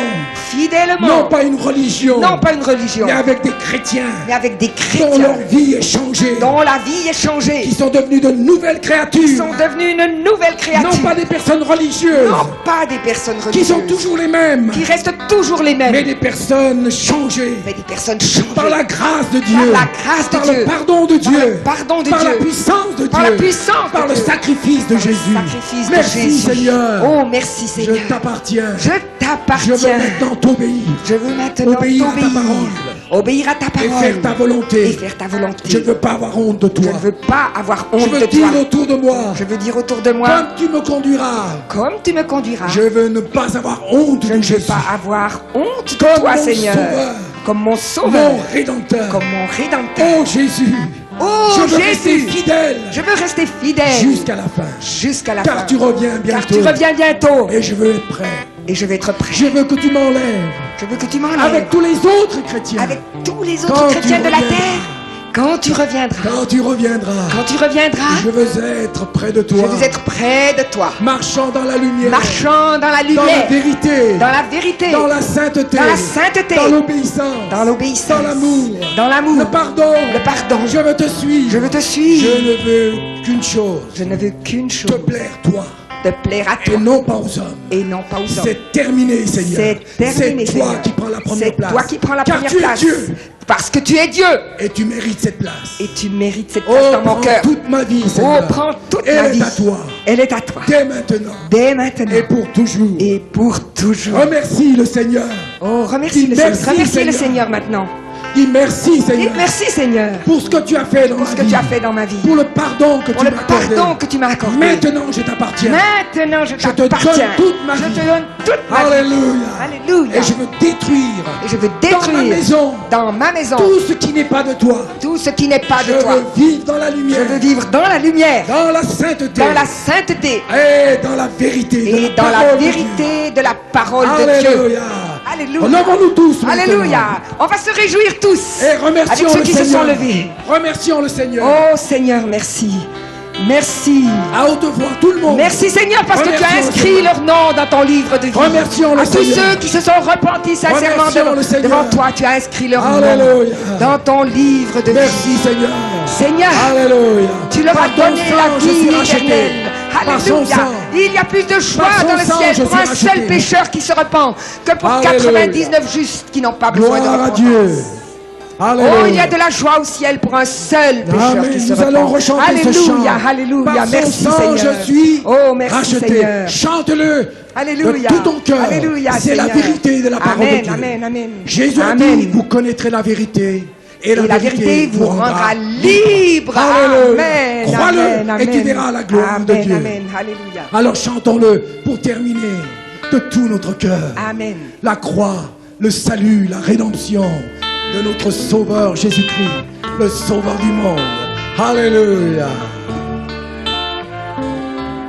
Fidèlement. Non pas une religion. Non pas une religion. Mais avec des chrétiens. Mais avec des Dont chrétiens leur vie est changée. dont la vie est changée. Qui sont devenus de nouvelles créatures. Qui sont devenus une nouvelle créature. Non pas des personnes religieuses. Non pas des personnes Qui religieuses. sont toujours les mêmes. Qui restent toujours les mêmes. Mais des personnes changées. Mais des personnes changées. Par la grâce de Dieu. Par la grâce de Par Dieu. le pardon de Par Dieu. le pardon de Par Dieu. la puissance de Dieu. Par la puissance de Par le Dieu. sacrifice de Par le Jésus. sacrifice de Merci Jésus. Seigneur. Oh, merci Je Seigneur. t'appartiens. Je Je veux t'appartiens. maintenant t'obéir. Je veux maintenant Obéir à ta t'obéir. parole. Obéir à ta Et parole. faire ta volonté. Et faire ta volonté. Je ne veux pas avoir honte de Je toi. ne veux pas avoir Je honte veux de dire toi. autour de moi. Je veux dire autour de moi, Comme tu me conduiras. comme tu me conduiras, Je veux ne pas avoir honte je de ne veux Jésus. pas avoir honte de Comme toi, mon Seigneur. sauveur. Comme mon sauveur. Mon Rédempteur. Comme mon rédempteur. Oh Jésus. Oh Je veux rester Jésus. fidèle. Je veux rester fidèle Jusqu'à la fin. jusqu'à la Car fin. tu reviens bientôt. Car tu reviens bientôt. Et je veux être prêt. Et je vais être prêt. Je veux que tu m'enlèves. Je veux que tu m'enlèves. Avec tous les autres chrétiens. Avec tous les Quand autres tu chrétiens de la reviendras. terre. Quand tu reviendras. Quand tu reviendras. Quand tu reviendras. Je veux être près de toi. Je veux être près de toi. Marchant dans la lumière. Marchant dans la Dans la lumière. vérité. Dans la vérité. Dans la sainteté. Dans la sainteté. Dans l'obéissance. Dans l'obéissance. Dans l'amour. Dans l'amour. Le pardon. Le pardon. Je veux te suivre. Je veux te suivre. Je ne veux qu'une chose. Je ne veux qu'une Te chose. plaire toi. Te plaire à Et toi. non pas aux hommes. Et non pas aux hommes. C'est terminé, Seigneur. C'est terminé, C'est toi Seigneur. qui prends la première C'est place. toi qui prends la Car première tu es place. Dieu. Parce que tu es Dieu. Et tu mérites cette place. Et tu mérites cette place Oh, dans mon prends cœur. toute ma vie, Oh, Seigneur. prends toute Elle ma est vie. à toi. Elle est à toi. Dès maintenant. Dès maintenant. Et pour toujours. Et pour toujours. Remercie le Seigneur. Oh, remercie Dis le merci, Seigneur. Remercie le Seigneur. Seigneur maintenant. Dis merci, Dis Seigneur, merci Seigneur pour ce que tu as fait dans pour ma ce que vie, tu as fait dans ma vie, pour le pardon que pour tu le m'as accordé. pardon que tu m'as accordé. Maintenant, je t'appartiens. Maintenant, je Je te donne t'appartiens. toute ma Je vie. te donne toute ma vie. Alléluia. Alléluia. Et je veux détruire Et je veux dans ma maison dans ma maison tout ce qui n'est pas de toi. tout ce qui n'est pas Je de toi. veux vivre dans la lumière, Je veux vivre dans la lumière, dans la sainteté, dans la sainteté et dans la vérité, et dans la parole de vérité de la parole Dieu. de Dieu. Alléluia. Alléluia. Honorons-nous tous maintenant. Alléluia. On va se réjouir tous Et remercions avec ceux le qui se Seigneur. sont levés. Remercions le Seigneur. Oh Seigneur, merci. Merci. À haute voix, tout le monde. Merci Seigneur parce que tu as Remercions le inscrit Seigneur. leur nom dans ton livre de vie. Remercions le À tous Seigneur. ceux qui se sont repentis sincèrement Remercions le Seigneur. devant toi, tu as inscrit leur nom Alléluia. dans ton livre de vie. Merci Seigneur. Seigneur, Alléluia. tu leur as Par ton donné sang, la je vie suis racheté. éternelle. Par son Alléluia. sang. Il y a plus de joie Par son dans le sang, ciel je pour suis un seul racheté. pécheur qui se repent que pour Alléluia. 99 justes qui n'ont pas besoin de Gloire à repentance. Dieu. Alléluia. Oh, il y a de la joie au ciel pour un seul pécheur Amen. qui se Nous allons repent. rechanter ce chant. Alléluia, alléluia. Par son Merci sang, Seigneur. je suis Oh, merci racheté. Seigneur. Chante-le Alléluia. de tout ton cœur. Alléluia, C'est la Seigneur. vérité de la parole Amen, de Dieu. amen, amen. Jésus a Amen. dit, vous connaîtrez la vérité. Et Et la vérité vous rendra libre. Alléluia. Amen. Crois-le Amen, et tu amen. verras la gloire Amen, de Dieu. Amen. Alléluia. Alors chantons-le pour terminer de tout notre cœur. Amen. La croix, le salut, la rédemption de notre Sauveur Jésus-Christ, le Sauveur du monde. Alléluia.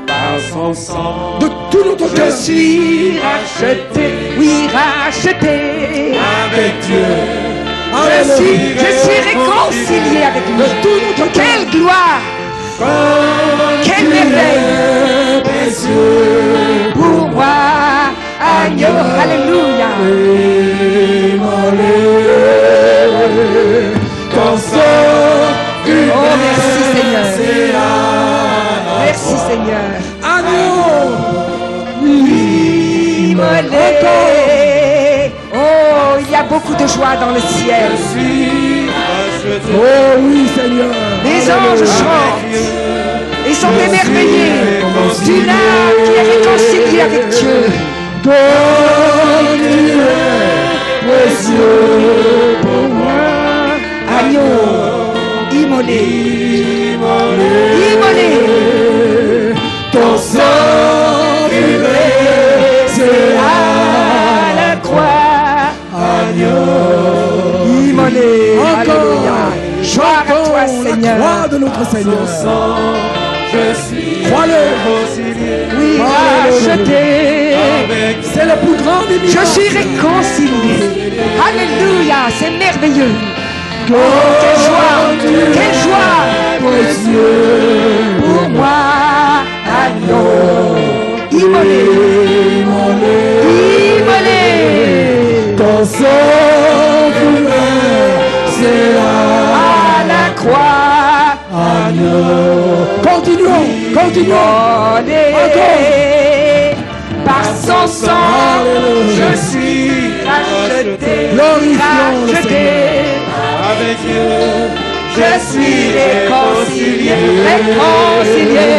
Par son sang, De tout notre cœur. Je suis racheté, oui racheté. avec Dieu, Je suis réconcilié avec lui. De tout notre cœur. Quelle gloire, quelle merveille précieux, pour moi, agneau. Alléluia. ton sang, Oh merci Seigneur. Merci Seigneur. Agneau. Immolé. Oh, il y a beaucoup de joie dans le ciel. je suis racheté. Oh oui Seigneur. Les anges chantent et sont émerveillés d'une âme qui est réconciliée avec Dieu. Comme tu es précieux pour moi. Agneau, immolé, immolé. Ton sang c'est À la croix, immolé. Alléluia. Gloire à toi, la Seigneur. croix de notre Seigneur. Je suis Crois-le. réconcilié Oui, racheté. avec C'est le plus grand des miracles. Je suis réconcilié. Alléluia, c'est merveilleux. Oh, quelle joie pour moi. Agneau, immolé, immolé. Ton sang c'est À la croix, Continuons. immolé. Par son sang, je suis racheté, Glorifions le racheté. avec Dieu. Je suis réconcilié, réconcilié.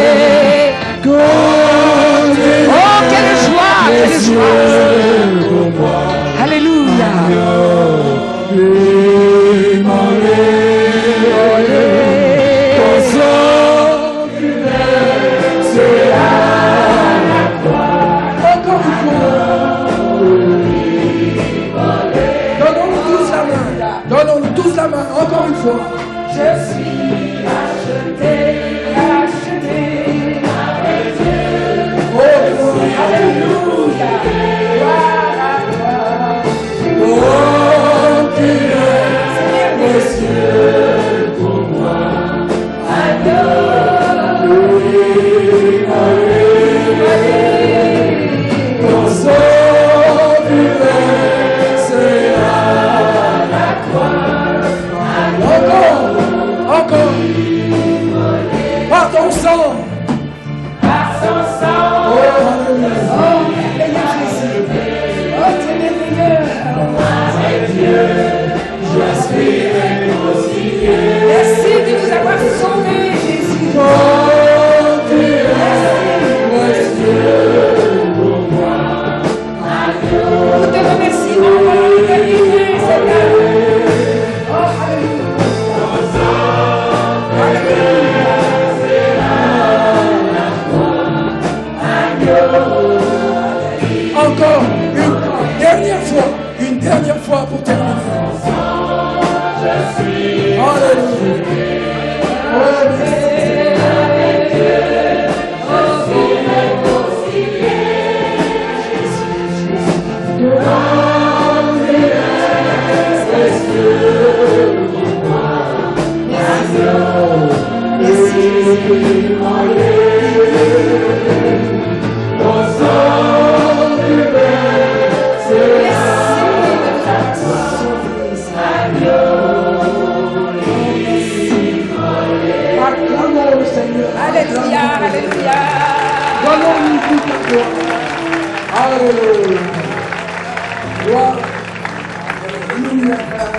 Oh, quelle joie. Alléluia. Donnons-nous tous la main, encore une fois. Encore.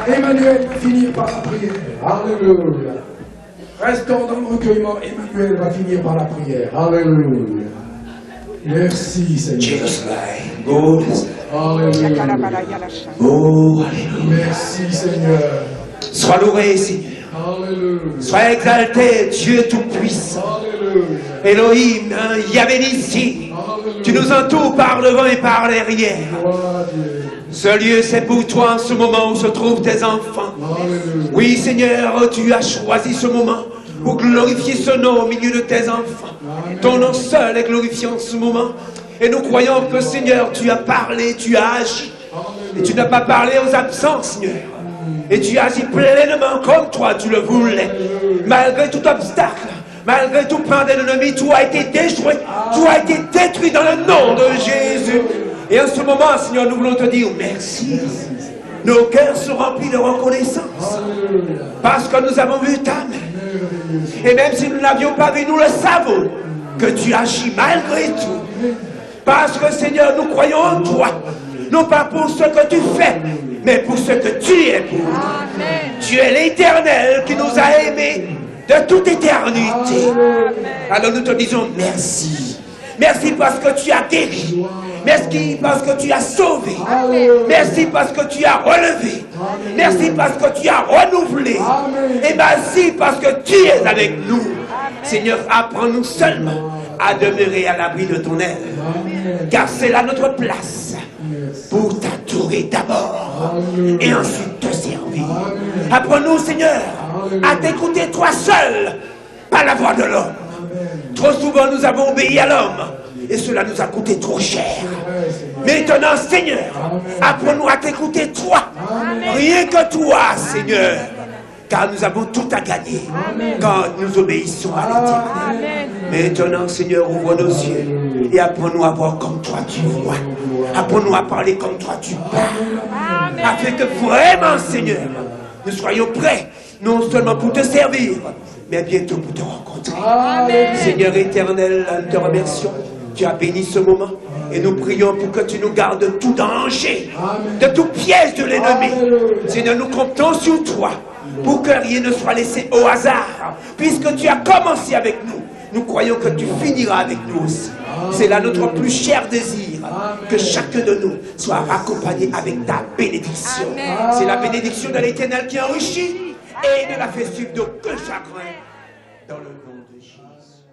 Emmanuel va finir par la prière. Alléluia. Restons dans le recueillement. Emmanuel va finir par la prière. Alléluia. Merci Seigneur. Jesus Lord. Alléluia. Oh, alléluia. Merci Seigneur. Sois loué, Seigneur. Alléluia. Sois exalté, Dieu Tout-Puissant. Alléluia. Elohim, Yahvé Nissi. Tu nous entoures par devant et par derrière. Gloire à Dieu. Ce lieu, c'est pour toi en ce moment où se trouvent tes enfants. Alléluia. Oui, Seigneur, tu as choisi ce moment pour glorifier ce nom au milieu de tes enfants. Ton nom seul est glorifié en ce moment. Et nous croyons que, Seigneur, tu as parlé, tu as agi. Et tu n'as pas parlé aux absents, Seigneur. Et tu as agi pleinement comme toi, tu le voulais. Malgré tout obstacle, malgré tout plan de l'ennemi, tout a été déjoué. Tout a été détruit dans le nom de Jésus. Et en ce moment, Seigneur, nous voulons te dire merci. Nos cœurs sont remplis de reconnaissance. Parce que nous avons vu ta main. Et même si nous n'avions pas vu, nous le savons. Que tu agis malgré tout. Parce que, Seigneur, nous croyons en toi. Non pas pour ce que tu fais, mais pour ce que tu es pour nous. Tu es l'Éternel qui nous a aimés de toute éternité. Alors nous te disons merci. Merci parce que tu as guéri. Merci parce que tu as sauvé. Merci parce que tu as relevé. Merci parce que tu as renouvelé. Et merci parce que tu es avec nous. Seigneur, apprends-nous seulement à demeurer à l'abri de ton aile. Car c'est là notre place pour t'adorer d'abord et ensuite te servir. Apprends-nous, Seigneur, à t'écouter toi seul, pas la voix de l'homme. Trop souvent nous avons obéi à l'homme et cela nous a coûté trop cher. Maintenant, Seigneur, apprends-nous à t'écouter toi, rien que toi, Seigneur, car nous avons tout à gagner quand nous obéissons à l'Éternel. Maintenant, Seigneur, ouvre nos yeux et apprends-nous à voir comme toi tu vois. Apprends-nous à parler comme toi tu parles. Afin que vraiment, Seigneur, nous soyons prêts, non seulement pour te servir, mais bientôt pour te rencontrer. Seigneur éternel, nous te remercions. Tu as béni ce moment et nous prions pour que tu nous gardes de tout danger, de tout piège de l'ennemi. Seigneur, nous comptons sur toi pour que rien ne soit laissé au hasard. Puisque tu as commencé avec nous, nous croyons que tu finiras avec nous aussi. C'est là notre plus cher désir, que chacun de nous soit accompagné avec ta bénédiction. C'est la bénédiction de l'Éternel qui enrichit et ne la fait suivre d'aucun chagrin. Dans le nom de Jésus.